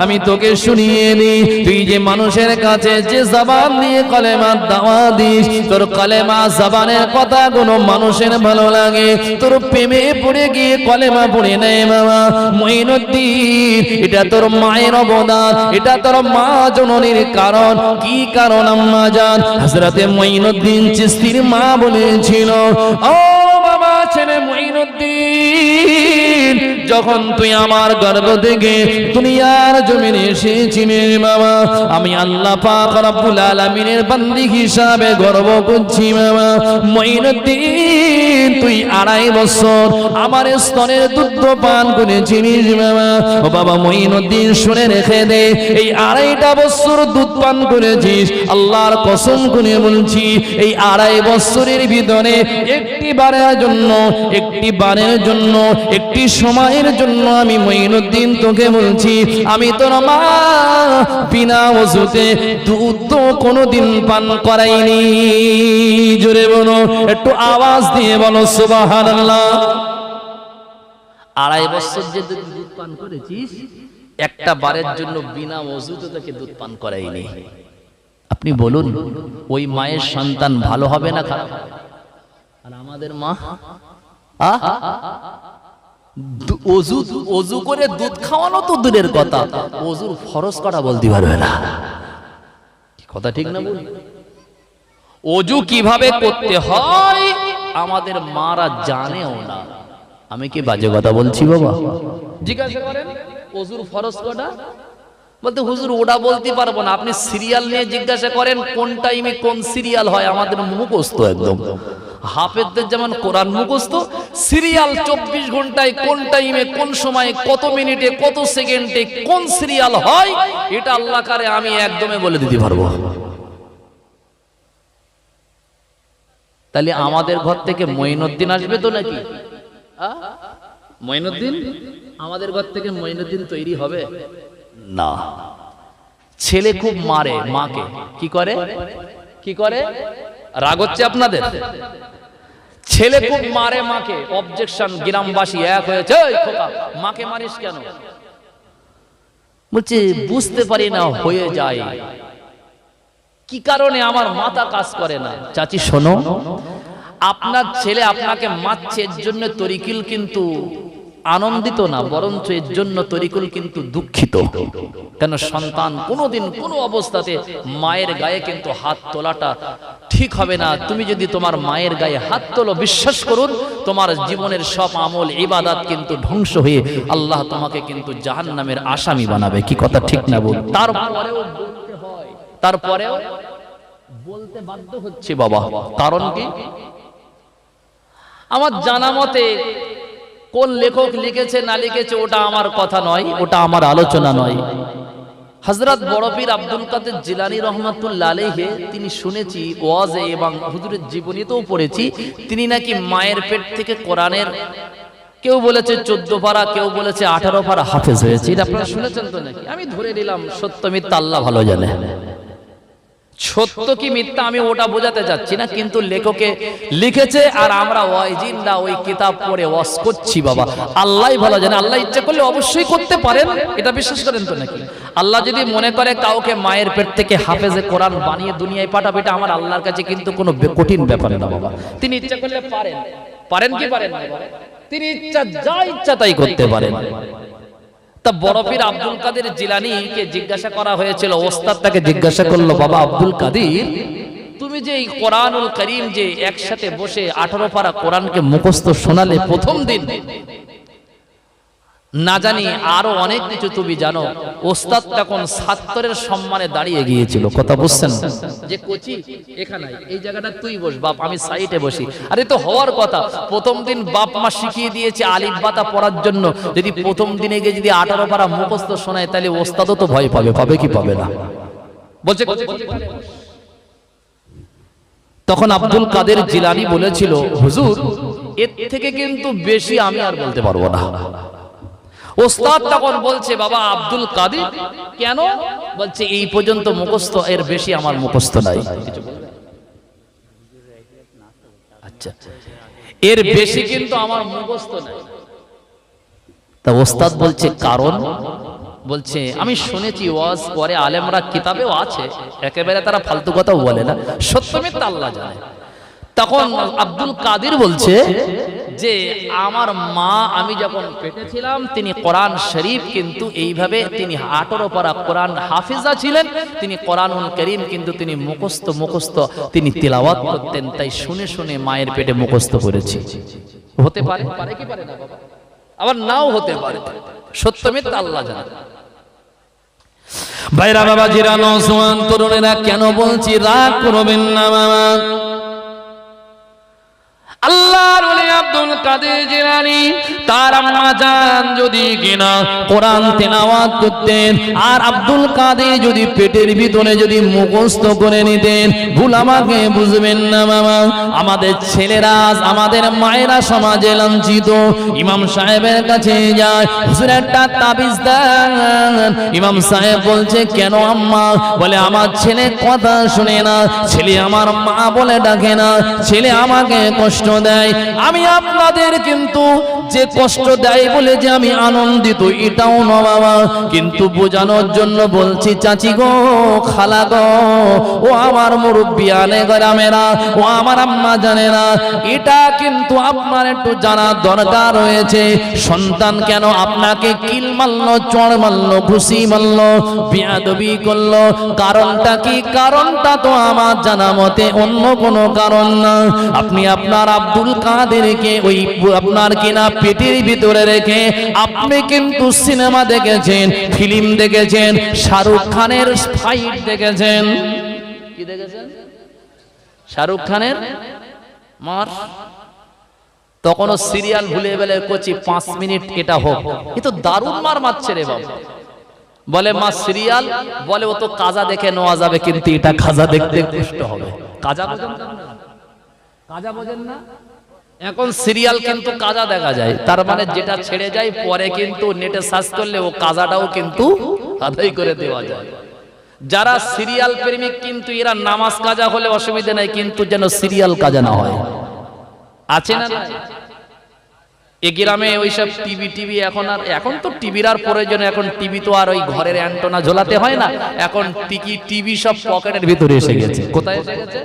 আমি তোকে শুনিয়ে দিই, তুই যে মানুষের কাছে যে জবান দিয়ে কলেমার দাওয়াত দিস, তোর কলেমা জবানের কথা কোনো মানুষের ভালো লাগে, তোর প্রেমে পড়ে গিয়ে কলেমা পড়ে নেয় বাবা মঈনুদ্দিন, এটা তোর মায়ের অবদান, এটা তোর মা জননীর কারণ। কি কারণ আম্মা জান? হযরতে মঈনুদ্দিন চিশতির মা বলেছিল, ও বাবা ছেলে মঈনুদ্দিন, যখন তুই আমার গর্ভ থেকে দুনিয়ার জমিনে এসেছিস বাবা, আমি আল্লাহ পাক রব্বুল আলামিনের বান্দি হিসাবে গর্ব করছি বাবা মঈনুদ্দিন, তুই 2.5 বছর আমার স্তনের দুধ পান করেছিস বাবা। ও বাবা মঈনুদ্দিন, শুনে রেখে দে, এই 2.5 বছর দুধ পান করেছিস, আল্লাহর কসম করে বলছি, এই 2.5 বছরের ভিতরে একটি বারের জন্য, একটি বারের জন্য, একটি সময়ের জন্য আমি মঈনুদ্দিন তোকে বলছি, আমি তোর মা বিনা ওযুতে দুধ তো কোনোদিন পান করাইনি। জোরে বলো, একটু আওয়াজ দিয়ে বলো সুবহানাল্লাহ। 2.5 বছর যে দুধ পান করেছিস, একটা বারের জন্য বিনা ওযুতে তোকে দুধ পান করাইনি। আপনি বলুন, ওই মায়ের সন্তান ভালো হবে না খারাপ? আর আমাদের মা ওযু করে দুধ খাওয়ানো তো দূরের কথা, ওযুর ফরজ করা বলতে পারবে না। কথা ঠিক না বল? ওযু কিভাবে করতে হয় আমাদের মারা জানেও না। আমি কি বাজে কথা বলছি বাবা? জিজ্ঞাসা করেন ওযুর ফরজ কটা, বলতে হুজুর ওটা বলতে পারবো না। আপনি সিরিয়াল নিয়ে জিজ্ঞাসা করেন কোন টাইমে কোন সিরিয়াল হয়, আমাদের মুখস্থ একদম। হাফেজদের যেমন কোরআন মুখস্থ, সিরিয়াল 24 ঘন্টায় কোন টাইমে কোন সময়ে কত মিনিটে কত সেকেন্ডে কোন সিরিয়াল হয়, এটা আল্লাহ কারে আমি একদমই বলে দিতে পারবো। তাহলে আমাদের ঘর থেকে মঈনুদ্দিন আসবে তো নাকি? মঈনুদ্দিন আমাদের ঘর থেকে মঈনুদ্দিন তৈরি হবে না। ছেলে খুব মারে মাকে, কি করে কি করে? রাগ হচ্ছে আপনাদের? ছেলে খুব মারে মাকে, অবজেকশন, গ্রামবাসী এক হয়েছে, এই খোকা মাকে মারিস কেন? বলছে বুঝতে পারি না, হয়ে যায়। কি কারণে? আমার মাথা কাজ করে না। চাচি শোনো, আপনার ছেলে আপনাকে মারছে এর জন্য তরিকুল কিন্তু আনন্দিত না, বরঞ্চ এর জন্য তরিকুল কিন্তু দুঃখিত। কেন? সন্তান কোনোদিন কোনো অবস্থাতে মায়ের গায়ে কিন্তু হাত তোলাটা ঠিক হবে না। তুমি যদি তোমার মায়ের গায়ে হাত তোলো, বিশ্বাস করুন তোমার জীবনের সব আমল ইবাদত কিন্তু ধ্বংস হয়ে আল্লাহ তোমাকে কিন্তু জাহান্নামের আসামি বানাবে। কি কথা ঠিক না বল? তারপরেও বলতে হয়, তারপরেও বলতে বাধ্য হচ্ছে বাবা। কারণ কি? আমার জানা মতে কোন লেখক লিখেছে না লিখেছে ওটা আমার কথা নয়, ওটা আমার আলোচনা নয়। হযরত বড় পীর আব্দুল কাদের জিলানী রহমাতুল্লাহ আলাইহি, তিনি শুনেছি ওয়াজে এবং হুজুরের জীবনীতেও পড়েছি, তিনি নাকি মায়ের পেট থেকে কোরআনের কেউ বলেছে 14 পারা, কেউ বলেছে 18 পারা হাফেজ হয়েছে। এটা আপনারা শুনেছেন তো নাকি? আমি ধরে নিলাম সত্য মিথ্যা আল্লাহ ভালো জানে। সত্য কি মিথ্যা আমি ওটা বোঝাতে যাচ্ছি না, কিন্তু লেখকে লিখেছে আর আমরা ওয়াইজিনরা ওই কিতাব পড়ে ওয়াজ করছি বাবা। আল্লাহই ভালো জানে। আল্লাহ ইচ্ছা করলে অবশ্যই করতে পারেন, এটা বিশ্বাস করেন তো নাকি? আল্লাহ যদি মনে করে কাউকে মায়ের পেট থেকে হাফেজে কোরআন বানিয়ে দুনিয়ায় পাঠাবে, এটা আমার আল্লাহর কাছে কিন্তু কোনো কঠিন ব্যাপার না বাবা। তিনি ইচ্ছা করলে পারেন। পারেন কি পারেন না? তিনি ইচ্ছা যা ইচ্ছা তাই করতে পারেন। তা বড় পীর আব্দুল কাদের জিলানীকে জিজ্ঞাসা করা হয়েছিল, ওস্তাদ তাকে জিজ্ঞাসা করলো, বাবা আব্দুল কাদের, তুমি যে এই কোরআনুল কারীম যে একসাথে বসে 18 পারা কোরআনকে মুখস্থ শোনালে প্রথম দিন, না জানি আরো অনেক কিছু তুমি জানো। ওস্তাদ তখন ছাত্রের সম্মানে দাঁড়িয়ে গিয়েছিল। কথা বুঝছেন? যে কোচি এখানে এই জায়গাটা তুই বস বাপ, আমি সাইডে বসি। আরে তো হওয়ার কথা, প্রথম দিন বাপ মা শিখিয়ে দিয়েছে আলিফ বাতা পড়ার জন্য। যদি প্রথম দিনে গিয়ে যদি 18 পারা মুখস্থ শোনায়, তাহলে ওস্তাদও তো ভয় পাবে। পাবে কি পাবে না? বলছে তখন আব্দুল কাদের জিলানী বলেছিল, হুজুর এর থেকে কিন্তু বেশি আমি আর বলতে পারবো না। ওস্তাদ তখন বলছে, বাবা আব্দুল কাদের কেন? বলছে এই পর্যন্ত মুখস্থ, এর বেশি আমার মুখস্থ নাই। আচ্ছা, এর বেশি কিন্তু আমার মুখস্থ নাই। তা ওস্তাদ বলছে কারণ? বলছে আমি শুনেছি ওয়াজ করে আলেমরা, কিতাবেও আছে, একেবারে তারা ফালতু কথাও বলে না, সত্য মিথ্যা আল্লাহ জানে। তখন আব্দুল কাদের বলছে যে আমার মা আমি যখন পেটে ছিলাম, তিনি কোরআন শরীফ কিন্তু এইভাবে তিনি 18 পারা কোরআন হাফিজা ছিলেন। তিনি কোরআনুল কারীম কিন্তু তিনি মুখস্থ তিনি তিলাওয়াত করতেন। তাই শুনে শুনে মায়ের পেটে মুখস্থ করেছি। হতে পারে, পারে কি পারে না বাবা? আবার নাও হতে পারে। সত্য মিথ্যা আল্লাহ জানে। ভাইরা বাবা জিরা, নওজোয়ান তরুণেরা, কেন বলছি রাগ করবেন না বাবা। আল্লাহর ওলি আব্দুল কাদের জিলানী তার আম্মা জান যদি কিনা কোরআন তেলাওয়াত করতেন, আর আব্দুল কাদের যদি পেটের ভিতরে যদি মুখস্থ করে নিতেন, ভুল আমাকে বুঝবেন না বাবা। আমাদের ছেলেরা, আমাদের মায়েরা সমাজে লাঞ্ছিত। ইমাম সাহেবের কাছে যায়, হুজুর একটা তাবিজ দেন। ইমাম সাহেব বলছে কেন আম্মা? বলে আমার ছেলে কথা শুনে না, ছেলে আমার মা বলে ডাকে না, ছেলে আমাকে কষ্ট দেয়। আমি আপনাদের কিন্তু যে কষ্ট দেয় বলে যে আমি আনন্দিত এটাও না বাবা, কিন্তু বোঝানোর জন্য বলছি চাচি গো, খালা গো, ও আমার মুরব্বিয়ানে গ্রামেরা, ও আমার আম্মা জানে না, এটা কিন্তু আপনার একটু জানা দরকার রয়েছে। সন্তান কেন আপনাকে কিল মারলো, চড় মারলো, ঘুষি মারলো, বিয়াদবি করলো, কারণটা কি? কারণটা তো আমার জানা মতে অন্য কোনো কারণ না। আপনি আপনার আব্দুল কাদেরকে ওই আপনার কিনা পেটের ভিতরে রেখে আপনি কিন্তু সিনেমা দেখেছেন, ফিল্ম দেখেছেন, শাহরুখ খানের ফাইট দেখেছেন। কি দেখেছেন? শাহরুখ খানের মার। তখনও সিরিয়াল ভুলে বেলে কোচি 5 মিনিট এটা হোক, এ তো দারুণ মার মারছে রে বাবা। বলে মা সিরিয়াল, বলে ও তো কাজা দেখে নেওয়া যাবে, কিন্তু এটা কাজা দেখতে কষ্ট হবে। কাজা বোঝেন না? কাজা বোঝেন না? এখন সিরিয়াল কিন্তু কাজা দেখা যায়, তার মানে যেটা ছেড়ে যায় পরে কিন্তু নেটে সার্চ করলে ও কাজাটাও কিন্তু আদায় করে দেওয়া যায়। যারা সিরিয়াল প্রেমিক কিন্তু এরা নামাজ কাজা হলে অসুবিধা নাই, কিন্তু যেন সিরিয়াল কাজা না হয়, আছে না? এ গ্রামে ওইসব টিভি এখন তো টিভির আর প্রয়োজন, এখন টিভি তো আর ওই ঘরের অ্যান্টেনা ঝোলাতে হয় না, এখন টিভি সব পকেটের ভিতরে এসে গেছে। কোথায় এসে গেছে?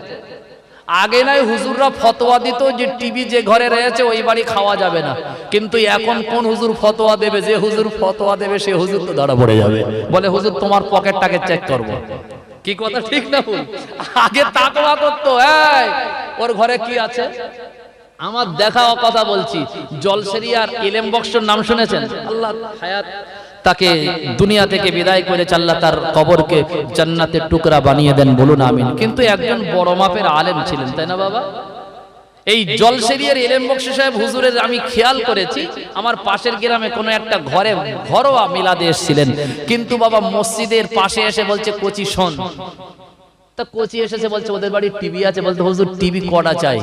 আগে নাই হুজুররা ফতোয়া দিত যে টিভি যে ঘরে রয়েছে ওই বাড়ি খাওয়া যাবে না, কিন্তু এখন কোন হুজুর ফতোয়া দেবে? যে হুজুর ফতোয়া দেবে সে হুজুর তো ধরা পড়ে যাবে, বলে হুজুর তোমার পকেটটাকে চেক করব। কি কথা ঠিক না ভুল? আগে তাকওয়া করতো, এই ওর ঘরে কি আছে। আমার দেখা কথা বলছি, জলসেরিয়ার ইলেম বক্সের নাম শুনেছেন? আল্লাহ হায়াত তাকে দুনিয়া থেকে বিদায় করে আল্লাহ তার কবরকে জান্নাতের টুকরা বানিয়ে দেন, বলুন আমিন। কিন্তু একজন বড় মাপের আলেম ছিলেন, তাই না বাবা? এই জলসেরিয়ার ইলেম বক্স সাহেব হুজুরের আমি খেয়াল করেছি, আমার পাশের গ্রামে কোনো একটা ঘরে ঘরোয়া মিলাদে এসেছিলেন, কিন্তু বাবা মসজিদের পাশে এসে বলছে কোচি শোন। তা কোচি এসেছে বলছে ওদের বাড়ির টিভি আছে, বলতে হুজুর টিভি কটা চাই?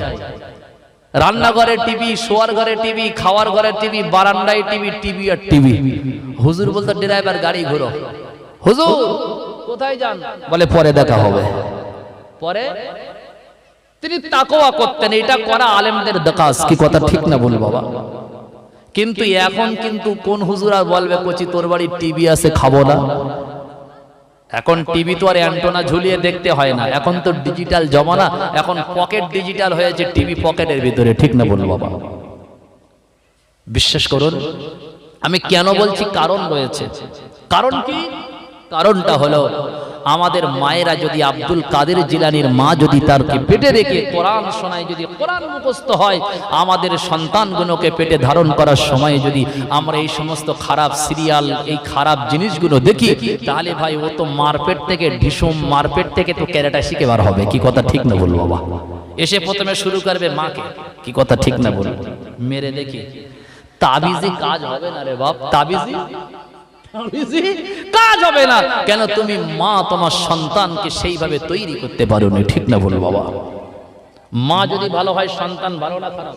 রান্নাঘরে টিভি, শোয়ার ঘরে টিভি, খাওয়ার ঘরে টিভি, বারান্দায় টিভি, টিভি আর টিভি। হুজুর বলতো ড্রাইভার গাড়ি ঘোরো। হুজুর কোথায় যান? বলে পরে দেখা হবে। পরে তিনি তাকওয়া করতেন, এটা করা আলেমদের কাজ। কি কথা ঠিক না বল বাবা? কিন্তু এখন কিন্তু কোন হুজুর আর বলবে কোচি তোর বাড়ির টিভি আছে খাবো না? এখন টিভি তো আর অ্যান্টেনা ঝুলিয়ে দেখতে হয় না, এখন তো ডিজিটাল জমানা, এখন পকেট ডিজিটাল হয়েছে, টিভি পকেটের ভিতরে। ঠিক না বলুন বাবা? বিশ্বাস করুন, আমি কেন বলছি কারণ রয়েছে। কারণ কি? কারণটা হলো আমাদের মায়েরা যদি আব্দুল কাদের জিলানীর মা যদি তারকে পেটে রেখে কোরআন শোনায়, যদি কোরআন মুখস্থ হয়, আমাদের সন্তানগুলোকে পেটে ধারণ করার সময় যদি আমরা এই সমস্ত খারাপ সিরিয়াল, এই খারাপ জিনিসগুলো দেখি, তাহলে ভাই ও তো মারপেট থেকে ঢিসুম, মারপেট থেকে তো ক্যারেটা শিখে বার হবে। কি কথা ঠিক না বলবো বাবা? এসে প্রথমে শুরু করবে মাকে। কি কথা ঠিক না বলবো? মেরে দেখি তাবিজি কাজ হবে না রে বাপ, তাবিজি কাজ হবে না। কেন? তুমি মা তোমার সন্তানকে সেইভাবে তৈরি করতে পারোনি। ঠিক না বল বাবা? মা যদি ভালো হয় সন্তান ভালো না খারাপ?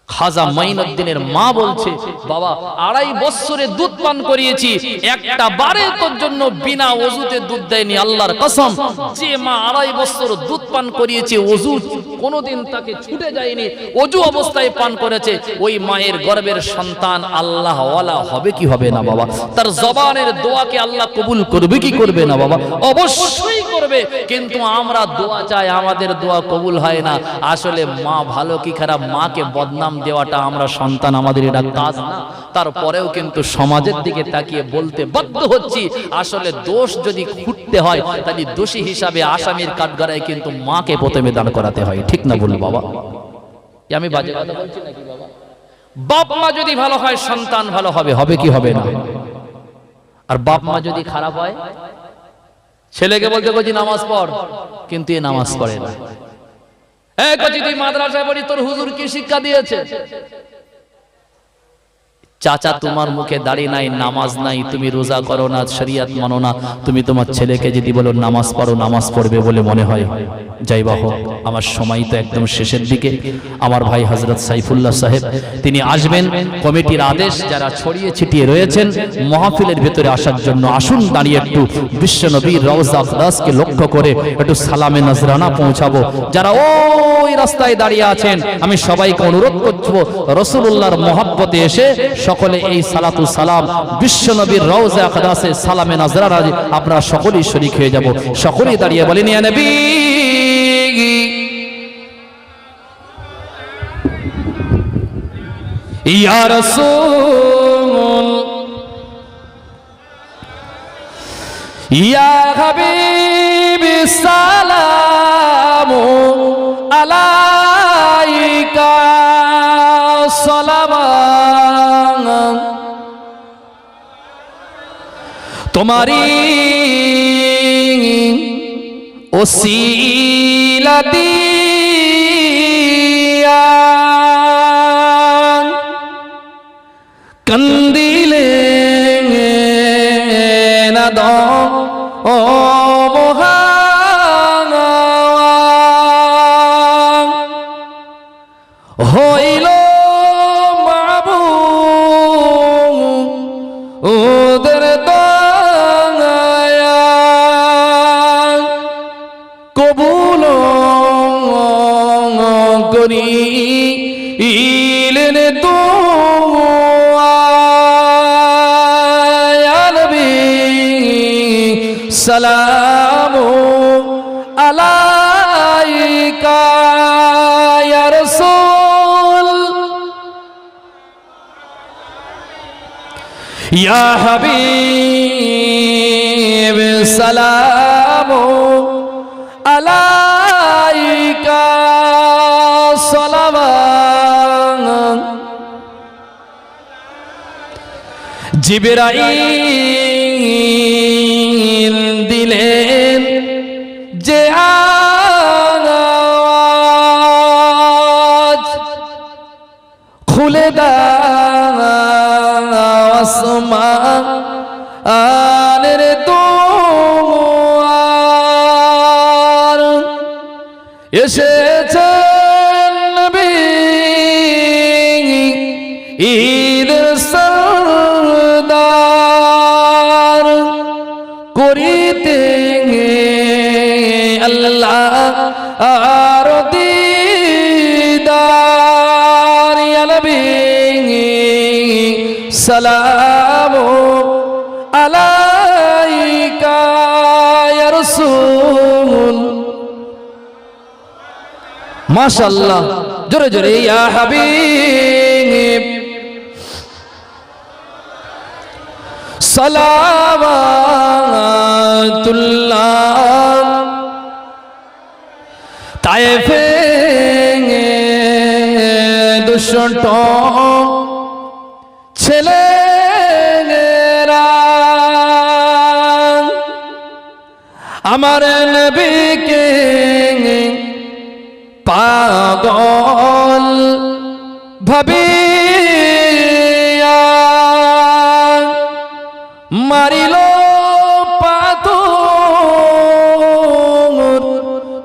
খাজা মাইনুদ্দিনের মা বলছে, বাবা 2.5 বছরে দুধ পান করিয়েছি, একটা বারে তোর জন্য বিনা ওযুতে দুধ দেয়নি, আল্লাহর কসম। যে মা 2.5 বছর দুধ পান করিয়েছে, ওযু কোনোদিন তাকে ছুটে যায়নি, ওযু অবস্থায় পান করেছে, ওই মায়ের গর্ভের সন্তান আল্লাহ ওয়ালা হবে কি হবে না বাবা? তার জবানের দোয়াকে আল্লাহ কবুল করবে কি করবে না বাবা? অবশ্যই করবে। কিন্তু আমরা দোয়া চাই, আমাদের দোয়া কবুল হয় না। আসলে মা ভালো কি খারাপ, মাকে বদনাম দেওয়াটা আমরা সন্তান, আমাদের এটা কাজ না। তারপরেও কিন্তু সমাজের দিকে তাকিয়ে বলতে বাধ্য হচ্ছি, আসলে দোষ যদি খুঁটতে হয় তাহলে দোষী হিসাবে আসামির কাঠগড়ায় কিন্তু মাকে প্রথমে দান করাতে হয়। ঠিক না বলুন বাবা? আমি বাজে কথা বলছি নাকি বাবা? বাপ মা যদি ভালো হয় সন্তান ভালো হবে, হবে কি হবে না? আর বাপ মা যদি খারাপ হয়, ছেলেকে বলতে কইছি নামাজ পড়, কিন্তু এ নামাজ পড়ে না। এই কচি তুই মাদ্রাসায় পড়ি, তোর হুজুর কি শিক্ষা দিয়েছে? চাচা তোমার মুখে দাড়ি নাই, নামাজ নাই, তুমি রোজা করো না, শরিয়ত মানো না, তুমি তোমার ছেলেকে যদি বলো নামাজ পড়ো, নামাজ পড়বে বলে মনে হয়? যাইবা হোক, আমার সময় তো একদম শেষের দিকে। আমার ভাই হযরত সাইফুল্লাহ সাহেব তিনি আসবেন, কমিটির আদেশ, যারা ছড়িয়ে ছিটিয়ে রয়েছেন মাহফিলের ভিতরে আসার জন্য আসুন। দাঁড়িয়ে একটু বিশ্ব নবীর রওজা আকদাসকে লক্ষ্য করে একটু সালামে নজরানা পৌঁছাবো। যারা ওই রাস্তায় দাঁড়িয়ে আছেন, আমি সবাইকে অনুরোধ করব রাসূলুল্লাহর মহব্বতে এসে সকলে এই সালাতু সালাম বিশ্ব নবীর রওজা আকদাসে সালামে নজরানা আপনারা সকলেই শরীক হয়ে যাব। সকলেই দাঁড়িয়ে বলেন ইয়া নবী ইয়া রাসূল ইয়া হাবিবি সালামু আলাইকা সালাম। তোমারি ওসিলা দিয়া কন্দিলে না দম ও মহান হইল মাবুদ ওদের দয়া দিলেন দুআ ইয়া নবী সালামু আলাইকা ইয়া রাসূল ইয়া হাবিব সালামু আলাইকা সালাওয়াত জিবরাইল দিলেন যে আওয়াজ খুলে দাও আসমানের দুয়ার এসেছেন নবী ঈদের সরদার করিতে আল্লাহ আর দিদার ইয়া নবী সালামু আলাইকা ইয়া রাসূল মাশাআল্লাহ জোরে জোরে ইয়া হাবিব সালাওয়াতুল্লাহ তায়েফে দুষ্ট ছেলেরা আমার নবীকে পাগল ভাবিয়া মারিল পাথর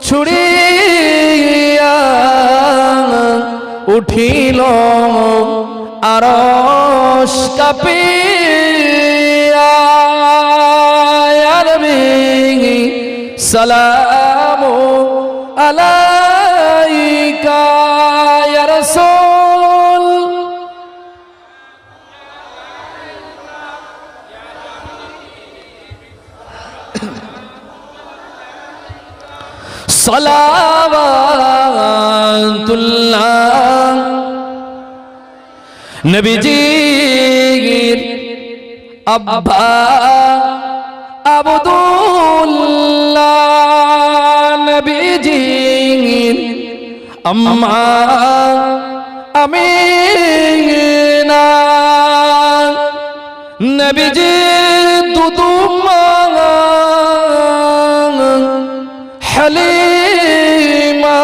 ছুড়িয়া উঠিল আরশ কাঁপিয়া ইয়া নবী সালামু আলাইকা ইয়া রাসূল সালাওয়াতুল্লাহ নবীজির আব্বা আব্দুল্লাহ নবীজির আম্মা আমিনা নবীজির দুদুম্মা হালিমা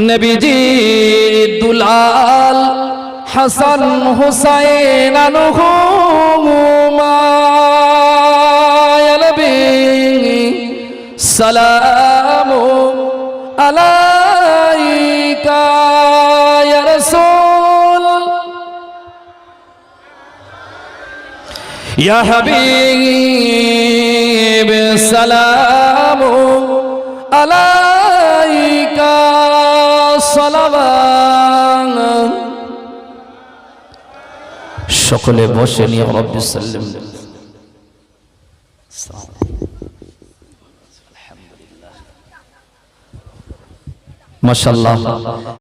নবীজির দুলাল হাসান হুসাইন আনহুমা ইয়া নবী সালামু আলাইকা ইয়া রাসূল ইয়া হাবিব সালামু আলাইকা সালাওয়াত সকলে বসে নিয়ে রব্বি সাল্লাম মাশাআল্লাহ।